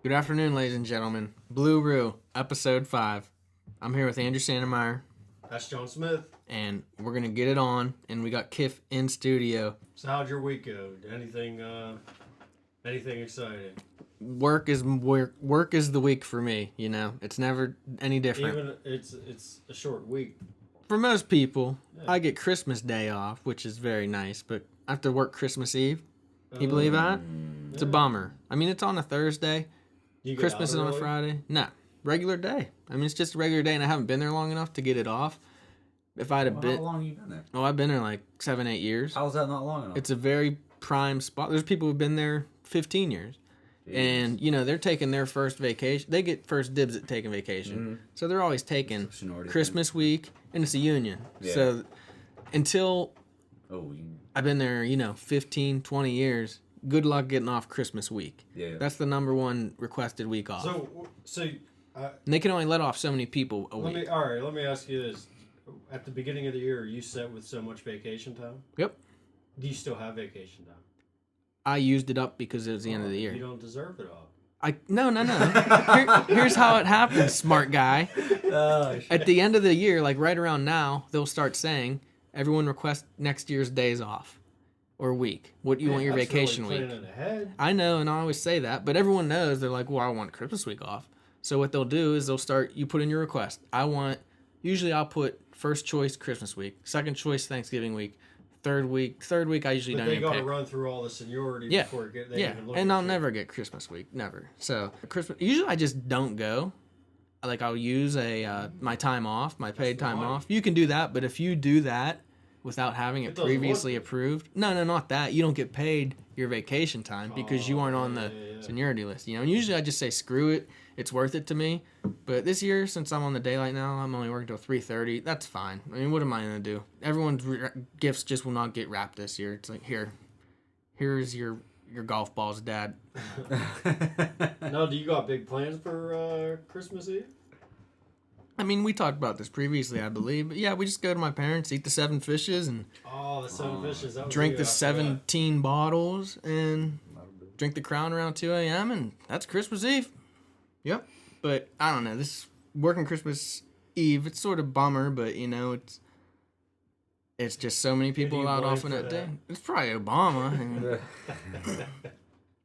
Good afternoon, ladies and gentlemen. Blue Roo, episode 5. I'm here with Andrew Sandemeyer. That's John Smith. And we're going to get it on, and we got Kiff in studio. So how'd your week go? Anything exciting? Work is the week for me, you know. It's never any different. Even it's a short week. For most people, Yeah. I get Christmas Day off, which is very nice, but I have to work Christmas Eve. Can you believe that? It's a bummer. I mean, it's on a Thursday. Christmas is on a Friday. No, regular day. I mean, it's just a regular day, and I haven't been there long enough to get it off. If I'd have been... How long have you been there? Oh, I've been there like 7-8 years. How is that not long enough? It's a very prime spot. There's people who've been there 15 years. Jeez. And, you know, they're taking their first vacation. They get first dibs at taking vacation. Mm-hmm. So they're always taking Christmas week, and it's a union. Yeah. So until I've been there, 15, 20 years, good luck getting off Christmas week. Yeah. That's the number one requested week off. And they can only let off so many people a week. Let me ask you this. At the beginning of the year, are you set with so much vacation time? Yep. Do you still have vacation time? I used it up because it was the end of the year. You don't deserve it all. No. Here's how it happens, smart guy. At the end of the year, like right around now, they'll start saying, everyone request next year's days off or week. What do you want your vacation week? Ahead. I know, and I always say that, but everyone knows. They're like, well, I want Christmas week off. So what they'll do is you put in your request. Usually I'll put first choice Christmas week, second choice Thanksgiving week, third week I usually don't even pick. They got to run through all the seniority before they even look and at I'll never get Christmas week, never. So Christmas, usually I just don't go. Like I'll use my time off, my paid time off. You can do that, but if you do that without having it previously approved, no, not that. You don't get paid your vacation time because you aren't on the seniority list. And usually I just say screw it. It's worth it to me. But this year, since I'm on the daylight now, I'm only working till 3:30. That's fine. I mean, what am I going to do? Everyone's gifts just will not get wrapped this year. It's like, here's your golf balls, Dad. No, do you got big plans for Christmas Eve? I mean, we talked about this previously, I believe. But yeah, we just go to my parents, eat the 7 fishes, and the 7 fishes. Drink the 17 bottles, and drink the Crown around 2 a.m., and that's Christmas Eve. Yep. But I don't know. This working Christmas Eve, it's sort of bummer, but it's just so many people allowed off on that day. It's probably Obama. I mean,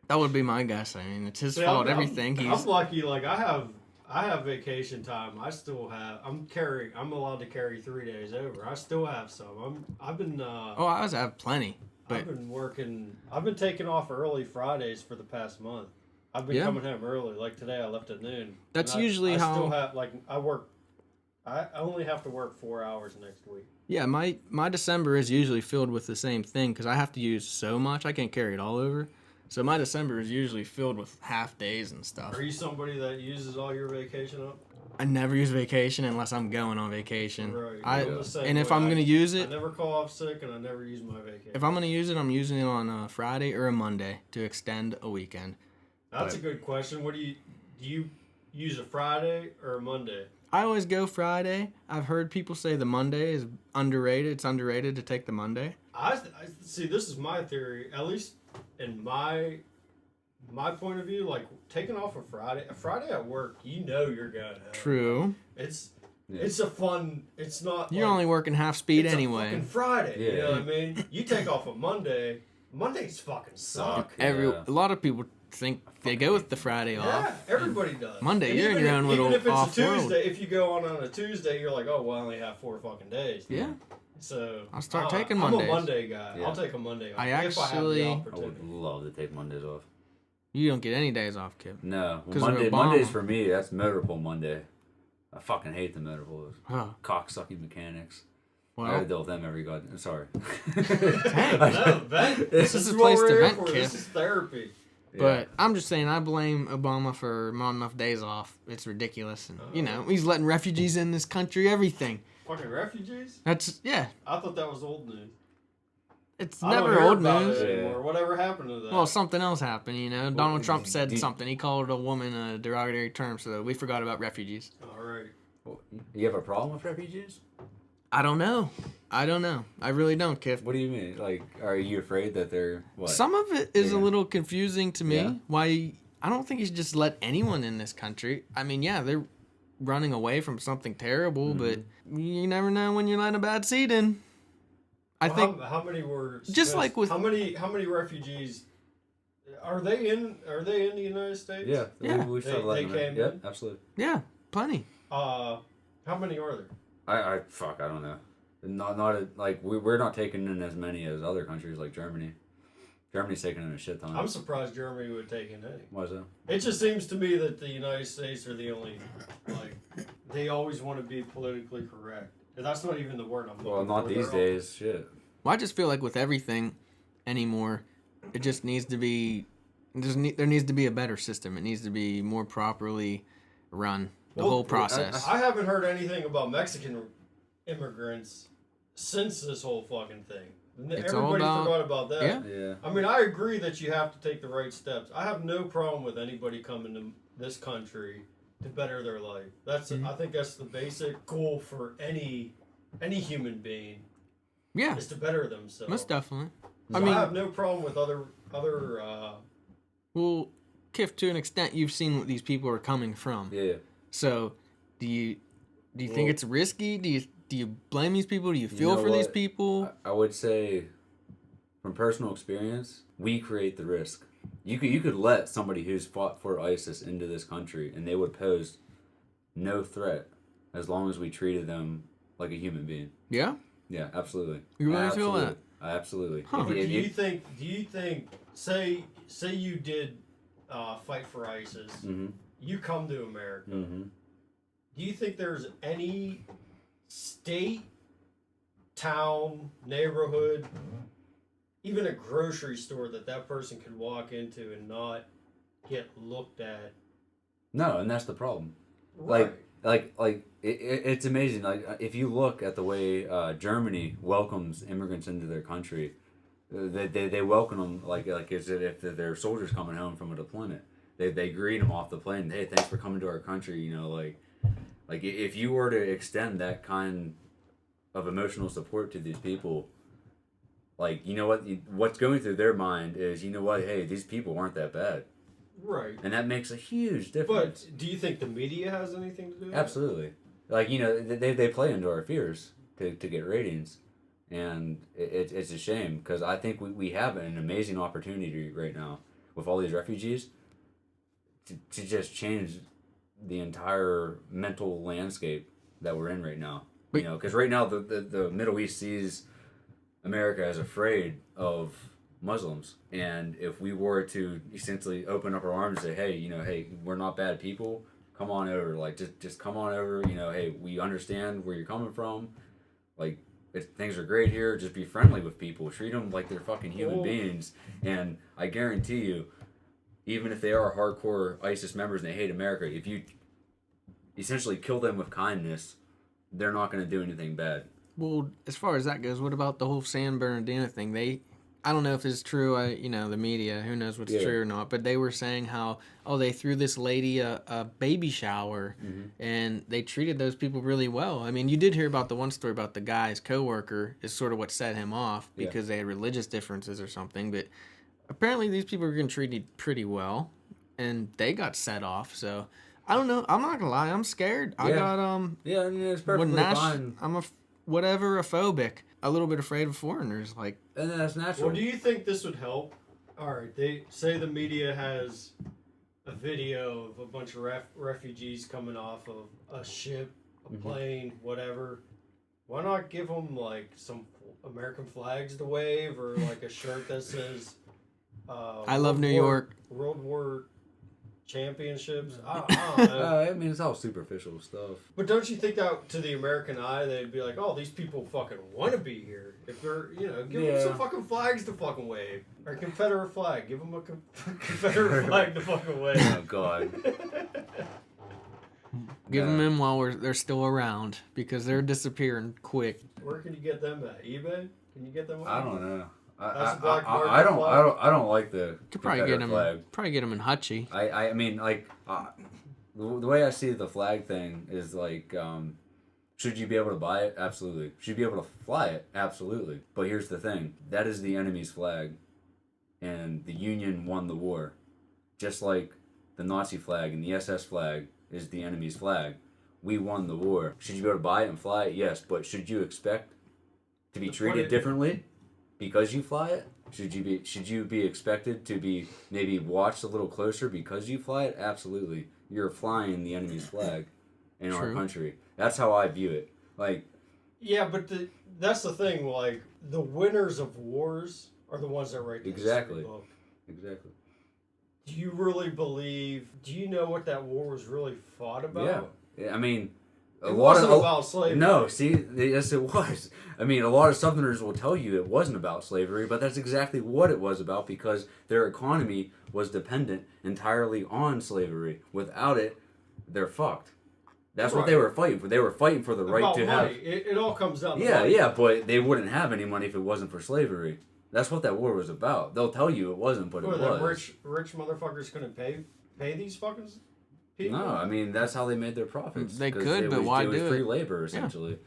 that would be my guess. I mean, it's his fault. I'm lucky. Like I have vacation time. I'm allowed to carry 3 days over. I still have some. I have plenty. But I've been working. I've been taking off early Fridays for the past month. I've been coming home early. Like today, I left at noon. That's usually how. I still have I work. I only have to work 4 hours next week. Yeah, my December is usually filled with the same thing because I have to use so much. I can't carry it all over. So my December is usually filled with half days and stuff. Are you somebody that uses all your vacation up? I never use vacation unless I'm going on vacation. Right. If I'm going to use it... I never call off sick and I never use my vacation. If I'm going to use it, I'm using it on a Friday or a Monday to extend a weekend. That's a good question. What do you use a Friday or a Monday? I always go Friday. I've heard people say the Monday is underrated. It's underrated to take the Monday. I see. This is my theory. At least in my point of view, like taking off a Friday at work, you're going home. True. It's a fun. It's not. You're only working half speed anyway. It's a fucking Friday. Yeah. You know what I mean? You take off a Monday. Mondays fucking suck. A lot of people think they go with the Friday off. Yeah, everybody does. Monday, you're in your own little off Even if it's a world. Tuesday, if you go on a Tuesday, you're like, oh, well, I only have 4 fucking days. Yeah. So I'll start taking Mondays. I'm a Monday guy. Yeah. I'll take a Monday off if I have the opportunity. I would love to take Mondays off. You don't get any days off, kid. No. Well, Mondays for me, that's motor pool Monday. I fucking hate the motor pools. Cocksucking mechanics. Well, I gotta deal with them every goddamn. Sorry. This is a place to vent, kid. This is therapy. But I'm just saying, I blame Obama for not enough days off. It's ridiculous, and he's letting refugees in this country. Everything. Fucking refugees? I thought that was old news. It's never old news anymore. Whatever happened to that? Well, something else happened. Donald Trump said something. He called a woman a derogatory term, so we forgot about refugees. All right. Well, you have a problem with refugees? I don't know. I really don't, Kiff. What do you mean? Like, are you afraid that they're what? Some of it is a little confusing to me. Yeah. Why I don't think you should just let anyone in this country. I mean, yeah, they're running away from something terrible, but you never know when you're letting a bad seed in. I think how many were just like with how many refugees are they in the United States? Yeah, Yeah. we They came Yeah, in? absolutely. yeah, plenty. How many are there? I don't know. Like we're not taking in as many as other countries like Germany. Germany's taking in a shit ton. I'm surprised Germany would take in any. Why is that? It just seems to me that the United States are the only, like, they always want to be politically correct. And that's not even the word I'm looking Well, not for. these days. Shit. Well, I just feel like with everything anymore, it just needs to be. There needs to be a better system. It needs to be more properly run. The whole process. I haven't heard anything about Mexican immigrants since this whole fucking thing. It's Everybody all forgot about that. Yeah. Yeah. I mean, I agree that you have to take the right steps. I have no problem with anybody coming to this country to better their life. That's I think that's the basic goal for any human being. Yeah, Is to better themselves. most definitely. So I mean, I have no problem with other. well, Kiff, to an extent, you've seen what these people are coming from. Yeah. So, do you think it's risky? Do you blame these people? Do you feel for these people? I would say, from personal experience, we create the risk. You could let somebody who's fought for ISIS into this country, and they would pose no threat as long as we treated them like a human being. Yeah. Yeah, absolutely. You really feel that? Absolutely. Huh. Do you think? Say you did fight for ISIS. Mm-hmm. You come to America. Mm-hmm. Do you think there's any state, town, neighborhood, even a grocery store that person could walk into and not get looked at? No, and that's the problem. Right. It's amazing. Like, if you look at the way Germany welcomes immigrants into their country, they welcome them like as if they're soldiers coming home from a deployment. They greet them off the plane. Hey, thanks for coming to our country. You know, like if you were to extend that kind of emotional support to these people, like, you know what's going through their mind is, you know what, hey, these people aren't that bad. Right. And that makes a huge difference. But do you think the media has anything to do with it? Absolutely. Like, you know, they play into our fears to get ratings. And it's a shame, because I think we have an amazing opportunity right now with all these refugees to just change the entire mental landscape that we're in right now. You know, because right now the Middle East sees America as afraid of Muslims, and if we were to essentially open up our arms and say, hey, we're not bad people, come on over, like just come on over, you know, hey, we understand where you're coming from, like, things are great here, just be friendly with people, treat them like they're fucking human beings, and I guarantee you, even if they are hardcore ISIS members and they hate America, if you essentially kill them with kindness, they're not going to do anything bad. Well, as far as that goes, what about the whole San Bernardino thing? I don't know if it's true. The media, who knows what's true or not, but they were saying how, they threw this lady a baby shower, and they treated those people really well. I mean, you did hear about the one story about the guy's coworker is sort of what set him off because they had religious differences or something, but apparently these people were getting treated pretty well, and they got set off, so I don't know. I'm not gonna lie, I'm scared. I got Yeah, I mean, it's perfectly fine. I'm a phobic, a little bit afraid of foreigners, like. And that's natural. Well, do you think this would help? All right, they say the media has a video of a bunch of refugees coming off of a ship, a plane, whatever. Why not give them like some American flags to wave, or like a shirt that says I love New York. World War Championships. I don't know. I mean, it's all superficial stuff. But don't you think that to the American eye, they'd be like, oh, these people fucking want to be here. If they're, give them some fucking flags to fucking wave. Or Confederate flag. Give them a Confederate flag to fucking wave. Oh, God. Give them in while they're still around, because they're disappearing quick. Where can you get them at? eBay? Can you get them? I don't know. I don't like the Could probably get them. flag. Probably get them in Hutchie. I mean, like, the way I see the flag thing is like, should you be able to buy it? Absolutely. Should you be able to fly it? Absolutely. But here's the thing: that is the enemy's flag, and the Union won the war, just like the Nazi flag and the SS flag is the enemy's flag. We won the war. Should you be able to buy it and fly it? Yes, but should you expect to be treated differently because you fly it? Should you be expected to be maybe watched a little closer because you fly it? Absolutely. You're flying the enemy's flag in our country. That's how I view it. Like, yeah, but that's the thing. Like, the winners of wars are the ones that write the history book. Exactly. Do you really believe? Do you know what that war was really fought about? Yeah. I mean, it wasn't about slavery. No, see, yes, it was. I mean, a lot of Southerners will tell you it wasn't about slavery, but that's exactly what it was about because their economy was dependent entirely on slavery. Without it, they're fucked. That's what they were fighting for. They were fighting for the right to money. have. It all comes down to money. Yeah, but they wouldn't have any money if it wasn't for slavery. That's what that war was about. They'll tell you it wasn't, but it was. Rich motherfuckers couldn't pay these fucking people? No, I mean that's how they made their profits. They could, but why do it? It was free labor essentially.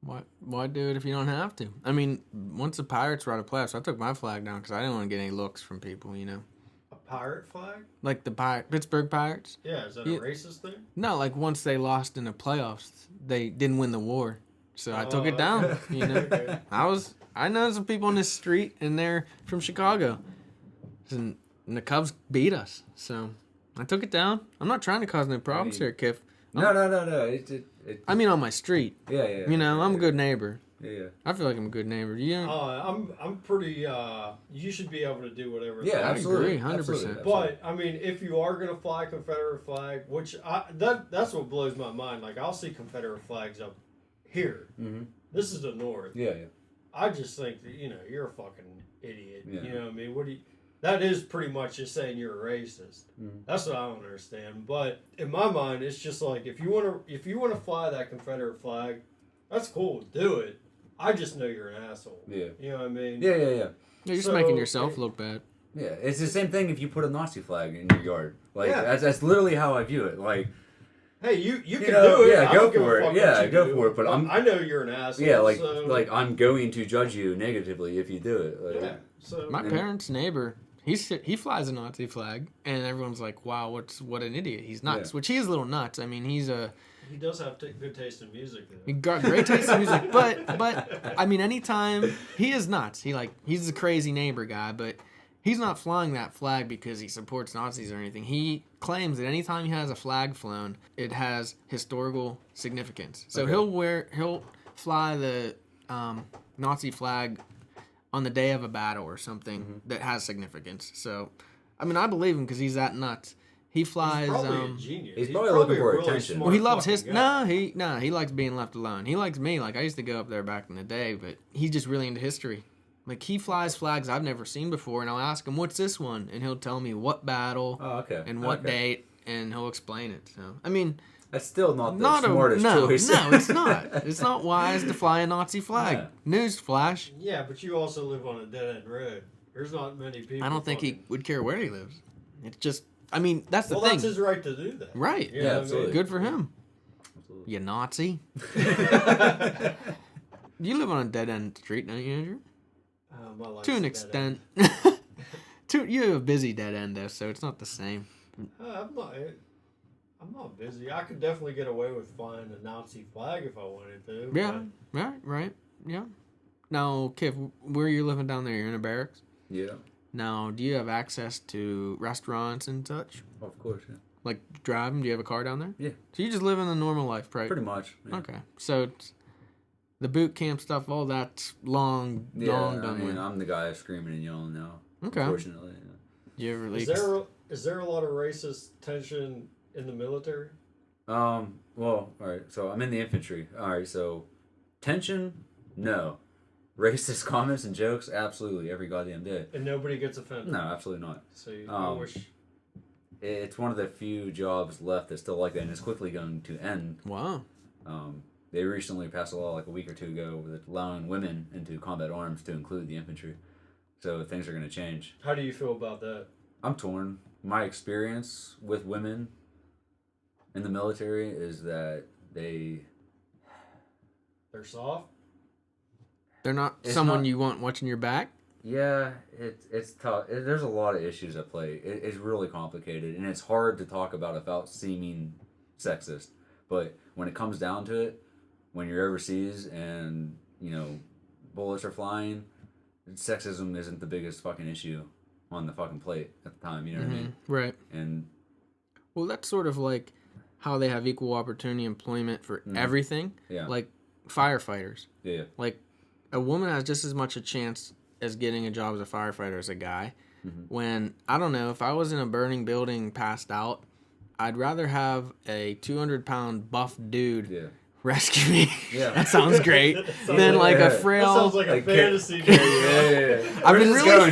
Yeah. Why do it if you don't have to? I mean, once the Pirates were out of playoffs, I took my flag down because I didn't want to get any looks from people, you know. A pirate flag? Like the Pittsburgh Pirates? Yeah, is that a racist thing? No, like once they lost in the playoffs, they didn't win the war. So I took it down, you know. Okay. I know some people on this street, and they're from Chicago. And the Cubs beat us, so I took it down. I'm not trying to cause no problems here, Kiff. No. I mean, on my street. Yeah. You know, I'm a good neighbor. Yeah. I feel like I'm a good neighbor. You know? I'm pretty. You should be able to do whatever. Yeah, absolutely. I agree, 100%. But I mean, if you are gonna fly a Confederate flag, which that's what blows my mind. Like, I'll see Confederate flags up here. Mm-hmm. This is the North. Yeah. I just think that you're a fucking idiot. Yeah. You know what I mean? That is pretty much just saying you're a racist. Mm-hmm. That's what I don't understand. But in my mind, it's just like if you want to fly that Confederate flag, that's cool. Do it. I just know you're an asshole. Yeah. You know what I mean? Yeah. You're just making yourself look bad. Yeah, it's the same thing if you put a Nazi flag in your yard. Like that's literally how I view it. Like, hey, you can do it. Yeah, go for it. Yeah, go for it. But I know you're an asshole. Yeah, like I'm going to judge you negatively if you do it. Like, yeah. So my parents' neighbor, he flies a Nazi flag, and everyone's like, "Wow, what an idiot! He's nuts." Which he is a little nuts. I mean, he does have good taste in music. Though. He got great taste in music, but I mean, anytime he is nuts. He's a crazy neighbor guy, but he's not flying that flag because he supports Nazis or anything. He claims that anytime he has a flag flown, it has historical significance. So he'll fly the Nazi flag on the day of a battle or something that has significance. So, I mean, I believe him because he's that nuts. He flies. He's probably a genius. He's probably looking for really attention. Well, he loves his. He likes being left alone. He likes me. Like, I used to go up there back in the day, but he's just really into history. Like, he flies flags I've never seen before, and I'll ask him, "What's this one?" And he'll tell me what battle and what date, and he'll explain it. So, I mean, that's still not the smartest choice. No, it's not. It's not wise to fly a Nazi flag. Newsflash. Yeah, but you also live on a dead-end road. There's not many people. I don't think he would care where he lives. It's just, I mean, that's the thing. Well, that's his right to do that. Right. You know absolutely. Good for him. Absolutely. You Nazi. You live on a dead-end street, don't you, Andrew? To an extent. You have a busy dead end, though, so it's not the same. I'm not busy. I could definitely get away with flying a Nazi flag if I wanted to. Yeah, right. Yeah. Now, Kiff, where are you living down there? You're in a barracks? Yeah. Now, do you have access to restaurants and such? Of course, yeah. Like driving? Do you have a car down there? Yeah. So you just live in the normal life, right? Pretty much. Yeah. Okay. So the boot camp stuff, all that's long done with. I'm the guy screaming and yelling now. Okay. Unfortunately. You ever Is there a lot of racist tension in the military? Well, all right. So I'm in the infantry. All right. So tension, no. Racist comments and jokes, absolutely, every goddamn day. And nobody gets offended? No, absolutely not. So I wish... It's one of the few jobs left that's still like that, and it's quickly going to end. Wow. They recently passed a law like a week or two ago with allowing women into combat arms to include the infantry. So things are going to change. How do you feel about that? I'm torn. My experience with women in the military is that they're soft? They're not someone you want watching your back? Yeah, it's tough. There's a lot of issues at play. It's really complicated, and it's hard to talk about without seeming sexist. But when it comes down to it, when you're overseas and bullets are flying, sexism isn't the biggest fucking issue on the fucking plate at the time. You know what I mean? Right. And well, that's sort of like how they have equal opportunity employment for everything. Yeah. Like firefighters. Yeah. Like a woman has just as much a chance as getting a job as a firefighter as a guy. When, I don't know, if I was in a burning building passed out, I'd rather have a 200-pound buff dude rescue me. Yeah. That sounds great. Than like a frail. That sounds like a fantasy.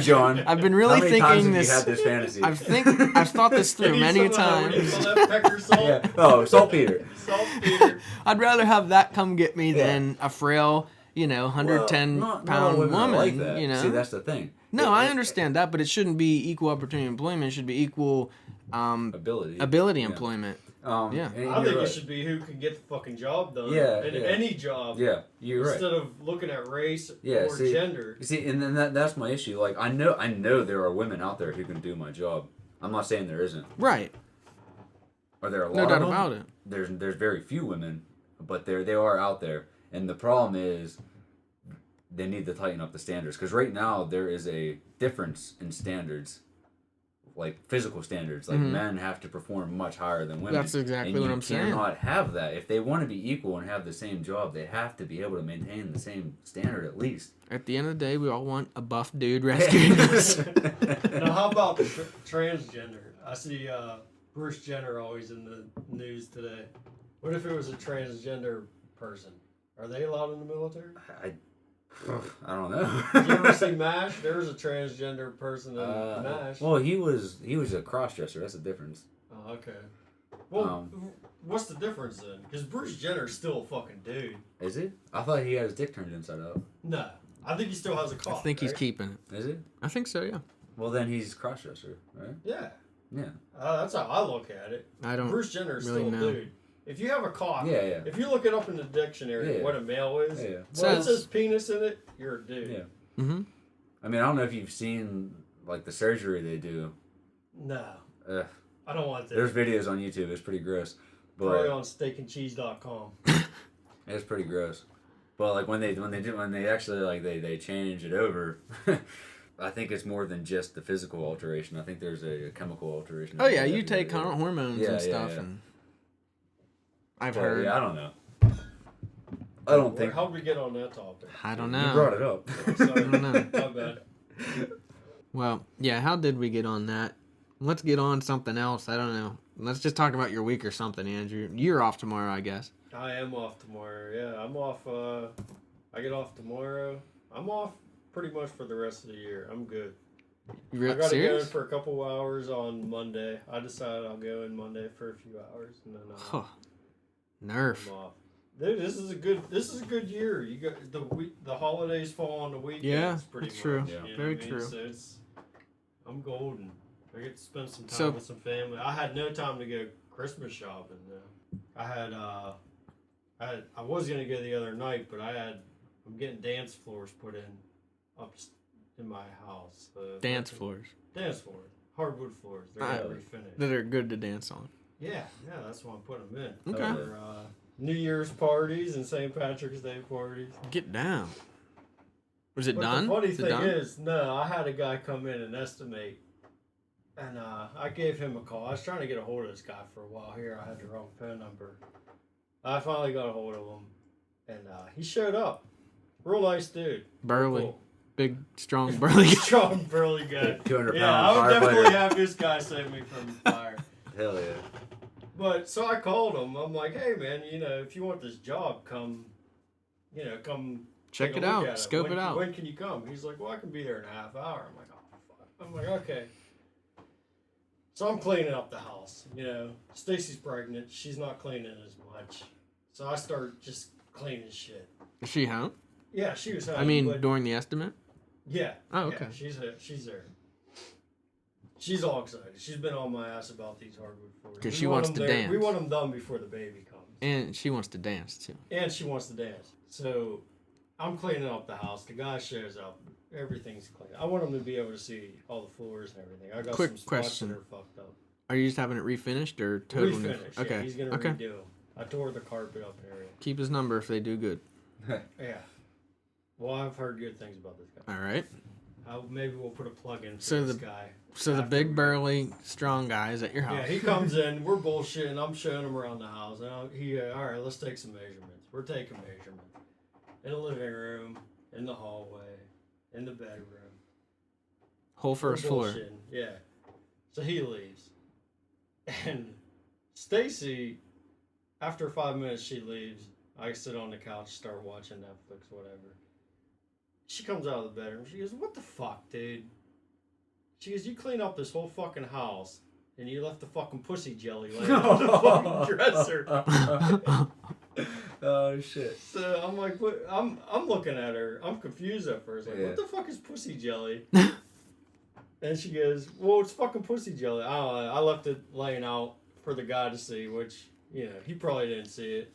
John? I've been really How many times thinking have this. You had this fantasy? I've thought this through many times. Yeah. Oh, saltpeter. Saltpeter. I'd rather have that come get me than a frail, 110-pound woman. Like that. See, See, that's the thing. No, I understand that, but it shouldn't be equal opportunity employment. It should be equal ability employment. I think it should be who can get the fucking job done. Any job. Yeah, you're right. Instead of looking at race or gender. See, and then that's my issue. Like, I know there are women out there who can do my job. I'm not saying there isn't. Right. Are there a lot No of doubt them? about it. There's very few women, but they are out there. And the problem is they need to tighten up the standards. Because right now there is a difference in standards. Like physical standards, like men have to perform much higher than women. That's exactly what I'm saying. You cannot have that. If they want to be equal and have the same job, they have to be able to maintain the same standard at least. At the end of the day, we all want a buff dude rescuing us. Now, how about the transgender? I see Bruce Jenner always in the news today. What if it was a transgender person? Are they allowed in the military? I don't know. Did you ever see MASH? There was a transgender person in MASH. Well, he was a cross-dresser. That's the difference. Oh, okay. Well, what's the difference then? Because Bruce Jenner's still a fucking dude. Is he? I thought he had his dick turned inside out. No. I think he still has a cock. I think he's keeping it. Is he? I think so, yeah. Well, then he's cross-dresser, right? Yeah. Yeah. That's how I look at it. I don't Bruce Jenner's really still know. a dude. If you have a cock, if you look it up in the dictionary, what a male is, when it says penis in it, you're a dude. Yeah. Mm-hmm. I mean, I don't know if you've seen, like, the surgery they do. No. I don't want that. There's videos on YouTube. It's pretty gross. But probably on steakandcheese.com. It's pretty gross. But, like, when they actually, like, they change it over, I think it's more than just the physical alteration. I think there's a chemical alteration. Oh, yeah, you take hormones and stuff. Yeah. And I've heard. Yeah, I don't know. I don't think. How'd we get on that topic? I don't know. You brought it up. Sorry. I don't know. My bad. Well, yeah, how did we get on that? Let's get on something else. I don't know. Let's just talk about your week or something, Andrew. You're off tomorrow, I guess. I am off tomorrow. Yeah, I'm off. I get off tomorrow. I'm off pretty much for the rest of the year. I'm good. I got to go in for a couple hours on Monday. I decided I'll go in Monday for a few hours and then Nerf. I'm off. Dude, this is a good year. You got the holidays fall on the weekends. Yeah, pretty that's much, true. you know Very what I mean? true. So I'm golden. I get to spend some time with some family. I had no time to go Christmas shopping though. I was gonna go the other night, but I'm getting dance floors put in up in my house. Dance floors. Dance floors. Hardwood floors. They're gonna refinish. That are good to dance on. Yeah, that's why I'm putting them in. Okay. For, New Year's parties and St. Patrick's Day parties. Get down. Was it But done? the funny Is it thing done? is, no, I had a guy come in and estimate, and I gave him a call. I was trying to get a hold of this guy for a while here. I had the wrong phone number. I finally got a hold of him, and he showed up. Real nice dude. Burly. Cool. Big, strong, burly. Strong, burly guy. 200 Yeah, I would pound definitely firefighter. have this guy save me from the fire. Hell yeah. But so I called him. I'm like, hey man, if you want this job, come Check take it a look out. at it. Scope it out. When can you come? He's like, well, I can be there in a half hour. I'm like, oh fuck. I'm like, okay. So I'm cleaning up the house. Stacy's pregnant. She's not cleaning as much. So I start just cleaning shit. Is she home? Yeah, she was home. I mean, but during the estimate? yeah. Oh, okay. Yeah, she's there. She's all excited. She's been on my ass about these hardwood floors. Because she wants to dance. We want them done before the baby comes. And she wants to dance, too. And she wants to dance. So I'm cleaning up the house. The guy shows up. Everything's clean. I want him to be able to see all the floors and everything. I got Quick some spots question. that are fucked up. Are you just having it refinished or total new? Refinished. Okay. Yeah, he's gonna Okay. redo them. I tore the carpet up and everything. Keep his number if they do good. Yeah. Well, I've heard good things about this guy. All right. Maybe we'll put a plug in for So this the- guy. So the After big we- burly strong guy is at your house. Yeah, he comes in. We're bullshitting. I'm showing him around the house. And all right, let's take some measurements. We're taking measurements in the living room, in the hallway, in the bedroom. Whole We're first floor. bullshitting. Yeah. So he leaves, and Stacy, after 5 minutes, she leaves. I sit on the couch, start watching Netflix, whatever. She comes out of the bedroom. She goes, "What the fuck, dude?" She goes, "You clean up this whole fucking house, and you left the fucking pussy jelly laying on the fucking dresser." Oh shit. So I'm like, what? I'm looking at her. I'm confused at first. Like, Yeah. what the fuck is pussy jelly? And she goes, "Well, it's fucking pussy jelly. I don't know. I left it laying out for the guy to see, which, you know, he probably didn't see it.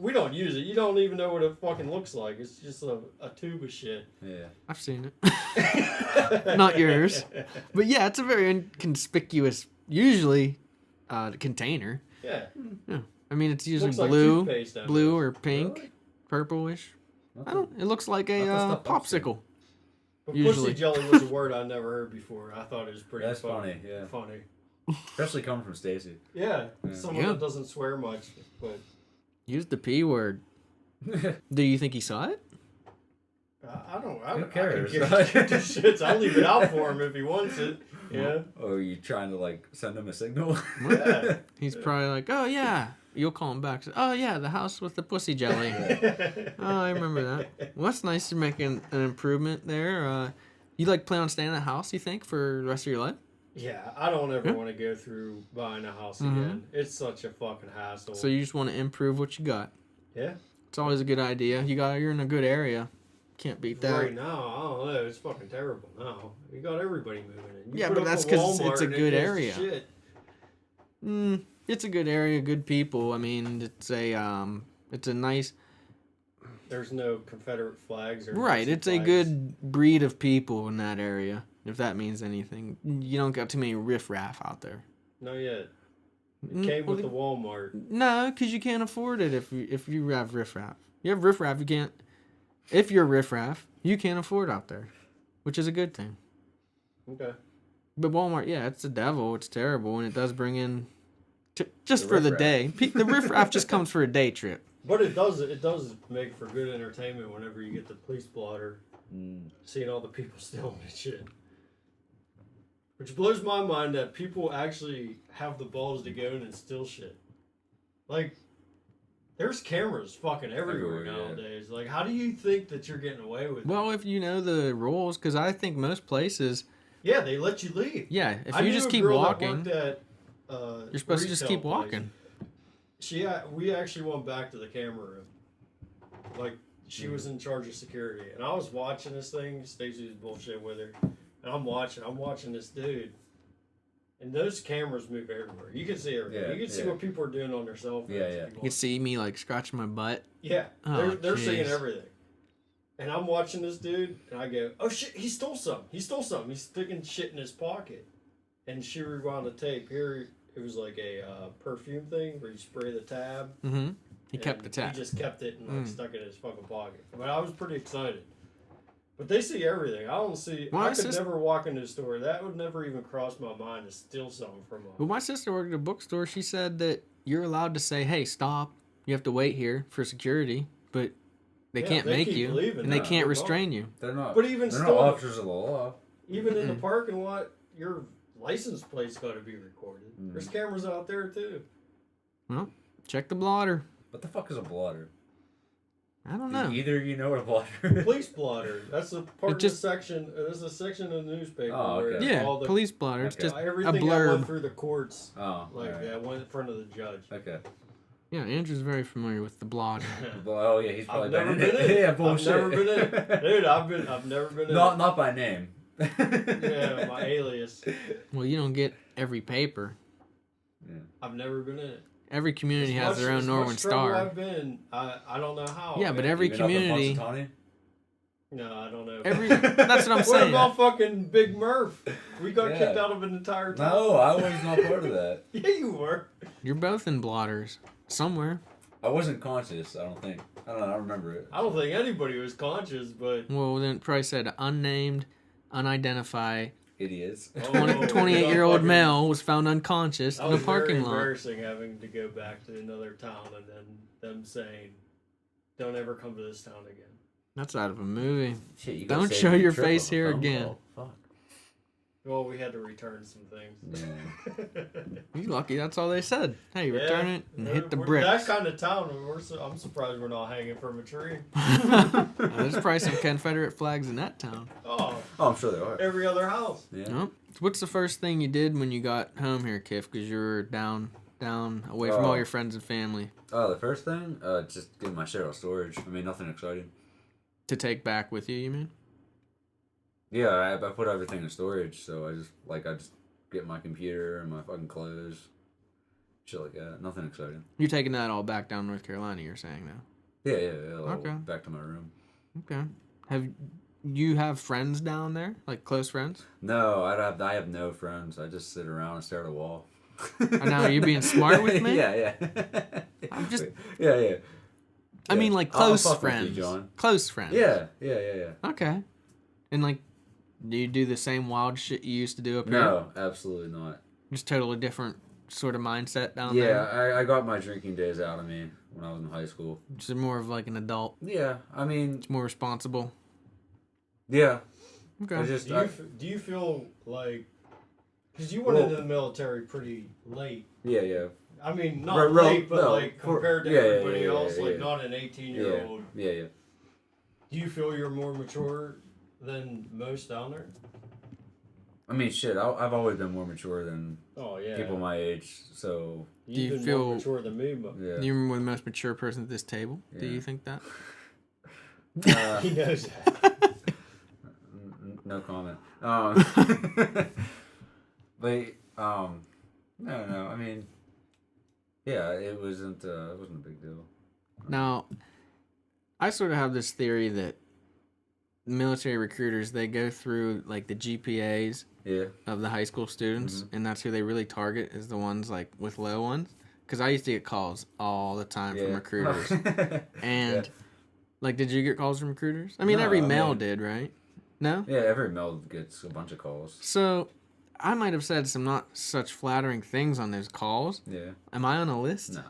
We don't use it. You don't even know what it fucking looks like. It's just a tube of shit." Yeah. I've seen it. Not yours. But yeah, it's a very inconspicuous, usually, container. Yeah. I mean, it's usually Looks like blue, toothpaste down blue there. or pink, Really? purplish. Not I don't. It looks like a Not the stuff I've seen. popsicle. But Usually. pussy jelly was a word I never heard before. I thought it was pretty That's funny, yeah. Funny. Especially coming from Stacy. Yeah. Yeah. Someone Yeah. that doesn't swear much, but Use the P word. Do you think he saw it? I don't. Who cares? I can give two shits. I'll leave it out for him if he wants it. Yeah. Or are you trying to like send him a signal? Yeah. He's probably like, oh yeah. You'll call him back. Say, oh yeah, the house with the pussy jelly. Oh, I remember that. Well, that's nice. You're making an improvement there. You like plan on staying in that house? You think for the rest of your life? Yeah, I don't ever Yeah. want to go through buying a house Mhm. again. It's such a fucking hassle. So you just want to improve what you got. Yeah. It's always a good idea. You're in a good area. Can't beat that. Right now, I don't know. It's fucking terrible now. You got everybody moving in. You Yeah, put but up that's a 'cause Walmart it's a and it good goes to area. shit. It's a good area, good people. I mean, it's a nice. There's no Confederate flags or Right, Nazi it's a flags. good breed of people in that area. If that means anything, you don't got too many riffraff out there. Not yet. It Mm, came with well, the Walmart. No, because you can't afford it if you have riffraff. You have riffraff, you can't. If you're riffraff, you can't afford out there, which is a good thing. Okay. But Walmart, yeah, it's the devil. It's terrible, and it does bring in, just The for the riffraff. day. The riffraff just comes for a day trip. But it does make for good entertainment whenever you get the police blotter, seeing all the people stealing and shit. Which blows my mind that people actually have the balls to go in and steal shit. Like, there's cameras fucking everywhere Everywhere, yeah. nowadays. Like, how do you think that you're getting away with it? Well, if you know the rules, because I think most places, Yeah, they let you leave. yeah, if I you knew just a keep girl that walking, worked at, you're supposed to just retail keep place. walking. We actually went back to the camera room. Like, she was in charge of security, and I was watching this thing. Stacey was bullshit with her, and I'm watching this dude, and those cameras move everywhere. You can see everything. Yeah, You can see yeah. what people are doing on their cell phones. Yeah, if yeah. you You can see me like scratching my butt. Yeah, Oh, they're seeing jeez. everything. And I'm watching this dude, and I go, "Oh shit, he stole some. He stole something. He's sticking shit in his pocket." And she rewound the tape. Here, it was like a perfume thing where you spray the tab. Mm-hmm. He kept and the tap. He just kept it and like Mm. stuck it in his fucking pocket. But I was pretty excited. But they see everything. I don't see. Well, I it's could just- never walk into a store. That would never even cross my mind to steal something from Well, a. my sister worked at a bookstore. She said that you're allowed to say, "Hey, stop! You have to wait here for security," but they Yeah, can't they make keep you, leaving and they now. can't They're restrain you. They're not. But even they're still- not officers of the law. Even in the Mm-mm. parking lot, your license plate's got to be recorded. Mm. There's cameras out there too. Check the blotter. What the fuck is a blotter? I don't know. Either you know what a blotter is. Police blotter. That's a part It of just- the section. There's a section of the newspaper Oh, okay. where Yeah, all the police blotter. It's Okay. just a everything that blurb. went through the courts, Oh, like alright. that went in front of the judge. Okay. Yeah, Andrew's very familiar with the blotter. Oh yeah, he's probably I've never been in been in it. Yeah, I've bullshit. never been in it. Dude, I've never been in Not it. not by name. Yeah, my alias. Well, you don't get every paper. I've never been in it. Every community As has much- their own as Northern much trouble Star. I've been, I don't know how. Yeah, but man. every Even up in community. Punxsutawney? No, I don't know. That's what I'm saying. What about fucking Big Murph? We got kicked out of an entire town. No, I was not part of that. Yeah, you were. You're both in blotters somewhere. I wasn't conscious, I don't think. I don't know, I don't remember it. I don't think anybody was conscious, but... Well, then it probably said unnamed, unidentified, Idiots. 28-year-old male was found unconscious in a parking lot. It was very embarrassing having to go back to another town and then them saying, don't ever come to this town again. That's out of a movie. Shit, you gotta Don't save show your trip face of a here phone again. call. Fuck. Well, we had to return some things. Yeah. You lucky that's all they said. Hey, return it and hit the We're bricks. that kind of town. I'm surprised we're not hanging from a tree. There's probably some Confederate flags in that town. Oh, I'm sure they are. every other house. Yeah. Nope. What's the first thing you did when you got home here, Kiff? Because you were down away from all your friends and family. Oh, the first thing? Just get my shit out of storage. I mean, nothing exciting. To take back with you, you mean? Yeah, I put everything in storage, so I just get my computer and my fucking clothes, shit like that. Nothing exciting. You're taking that all back down North Carolina, you're saying now? Yeah, like, Okay. Back to my room. Okay. Have you have friends down there? Like close friends? No, I have no friends. I just sit around and stare at a wall. And now are you being smart with me? Yeah. I'm just... Yeah. I mean, like I'll close fuck with friends. you, John. Close friends. Yeah. Okay. And like, do you do the same wild shit you used to do up here? No, absolutely not. Just totally different sort of mindset down Yeah, there? I got my drinking days out of me when I was in high school. Just more of like an adult. Yeah, I mean, It's more responsible. yeah. Okay. I just, Do you feel like... Because you went into the military pretty late. yeah. I mean, not Right, late, but no, like compared to yeah, everybody yeah, else, like yeah. not an 18-year-old. Yeah. Do you feel you're more mature than most down there? I mean, shit, I've always been more mature than Oh yeah. people my age, so Do you You've been feel- more mature than me, but yeah. You're the most mature person at this table. Do Yeah. you think that? he knows that. No comment. But no. I mean, yeah, it wasn't a big deal. Now, I sort of have this theory that military recruiters, they go through like the GPAs Yeah. of the high school students, and that's who they really target is the ones like with low ones. Because I used to get calls all the time from recruiters. And like, did you get calls from recruiters? I mean, No, every I male mean- did, right? No? Yeah, every male gets a bunch of calls. So I might have said some not such flattering things on those calls. Yeah. Am I on a list? No,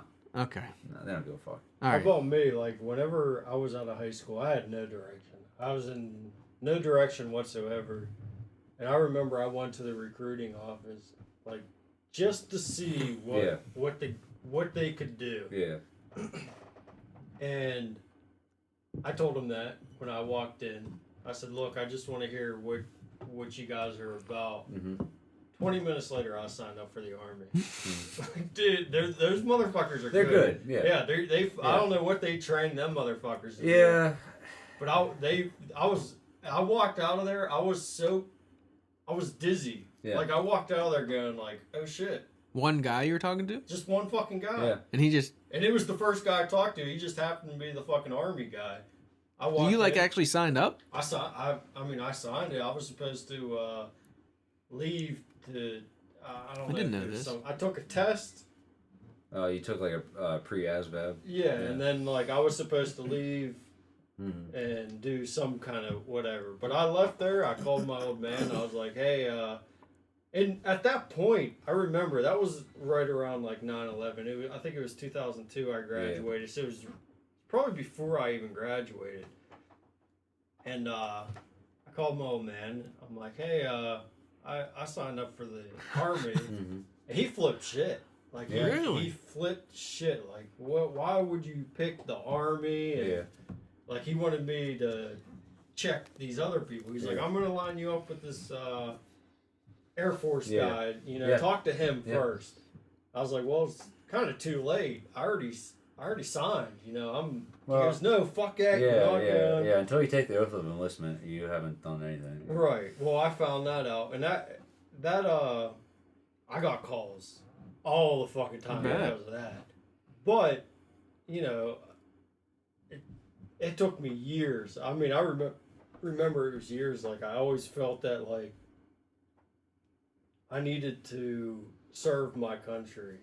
Okay. they don't give a fuck. All How right. about me? Like whenever I was out of high school, I had no direction. I was in no direction whatsoever. And I remember I went to the recruiting office, like just to see what they could do. Yeah. And I told them that when I walked in. I said, "Look, I just want to hear what you guys are about." Mm-hmm. 20 minutes later, I signed up for the army. Dude, those motherfuckers are They're good. Yeah. Yeah, they. I don't know what they trained them motherfuckers to do. Yeah. But I walked out of there. I was dizzy. Yeah. Like I walked out of there going like, oh shit, One guy you were talking to? just one fucking guy. Yeah. And he just... And it was the first guy I talked to. He just happened to be the fucking army guy. I walked You like in. actually signed up? I signed it. I was supposed to leave to. I don't know. didn't if know there's this. I took a test. You took like a pre-ASVAB. Yeah, and then like I was supposed to leave Mm-hmm. and do some kind of whatever. But I left there. I called my old man. I was like, hey. And at that point, I remember that was right around like 9/11. I think it was 2002. I graduated, so it was probably before I even graduated. And I called my old man. I'm like, hey, I signed up for the army, Mm-hmm. and he flipped shit. Like, Really? he flipped shit. Like, what? Why would you pick the army? And, Yeah. like, he wanted me to check these other people. He's like, I'm gonna line you up with this Air Force guy. You know, talk to him first. I was like, well, it's kind of too late. I already signed. You know, he goes, no, fuck that. Yeah. Until you take the oath of enlistment, you haven't done anything. Right. Well, I found that out, and that I got calls all the fucking time because of that. But you know, it took me years. I mean, I remember it was years, like, I always felt that, like, I needed to serve my country.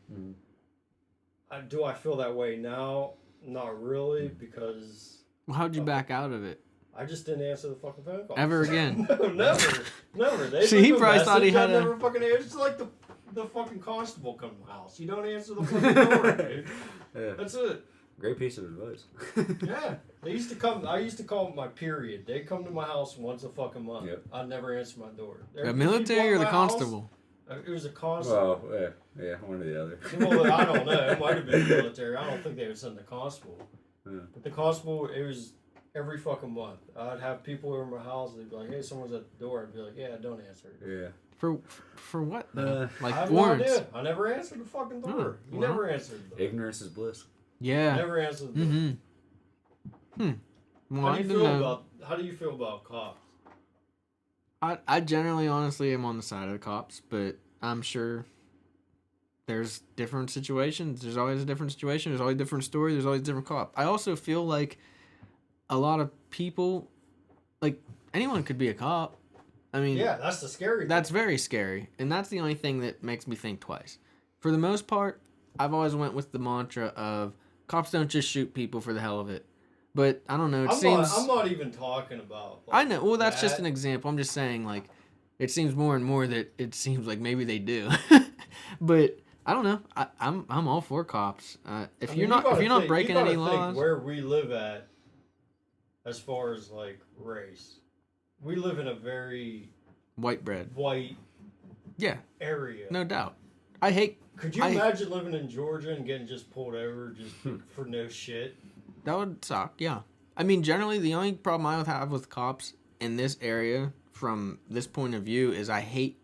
Do I feel that way now? Not really, because... Well, how'd you back out of it? I just didn't answer the fucking phone call. Ever again? No, never. They See, he probably thought he had never fucking answered. It's like the fucking constable come to the house. You don't answer the fucking door, dude. Yeah. That's it. Great piece of advice. Yeah. They used to come. I used to call it my period. They come to my house once a fucking month. Yep. I'd never answer my door. The military or the constable? It was a constable. Well, yeah, one or the other. Well, I don't know. It might have been the military. I don't think they would send the constable. Yeah. But the constable, it was every fucking month. I'd have people over my house. They'd be like, "Hey, someone's at the door." I'd be like, "Yeah, don't answer." Yeah. For what though? I have warrants? no idea. I never answered the fucking door. You well. never answered the door. Ignorance is bliss. Yeah. Never answered the door. Well, How I do didn't know. you feel about cops? I generally, honestly, am on the side of the cops, but I'm sure there's different situations. There's always a different situation. There's always a different story. There's always a different cop. I also feel like a lot of people, like, anyone could be a cop. I mean, Yeah, that's the scary thing. that's very scary, and that's the only thing that makes me think twice. For the most part, I've always went with the mantra of cops don't just shoot people for the hell of it. But I don't know. I'm not even talking about. I know. Well, that's just that. an example. I'm just saying, like, it seems more and more that it seems like maybe they do. But I don't know. I'm all for cops. If you're not breaking any laws, where we live at, as far as like race, we live in a very white bread. white Yeah, area. no doubt. I hate. Could you imagine living in Georgia and getting just pulled over just for no shit? That would suck. Yeah. I mean, generally, the only problem I would have with cops in this area, from this point of view, is I hate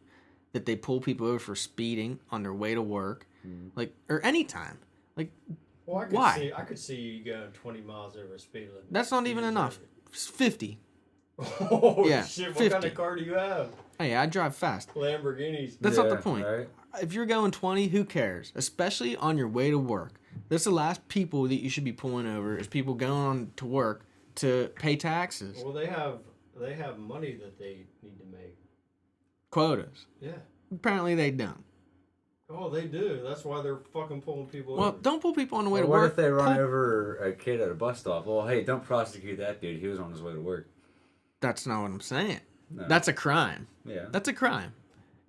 that they pull people over for speeding on their way to work, like, or any time. Like, Well, why? I could see you going 20 miles over a speed limit. That's not even enough. It's 50. Oh, Yeah, shit. What 50. kind of car do you have? Hey, I drive fast. Lamborghinis. That's not the point. Right? If you're going 20, who cares? Especially on your way to work. That's the last people that you should be pulling over is people going on to work to pay taxes. Well, they have money that they need to make. Quotas. Yeah. Apparently they don't. Oh, they do. That's why they're fucking pulling people Well, over. don't pull people on the way Well, to what work. if they run over a kid at a bus stop? Well, hey, don't prosecute that dude. He was on his way to work. That's not what I'm saying. No. That's a crime. Yeah. That's a crime.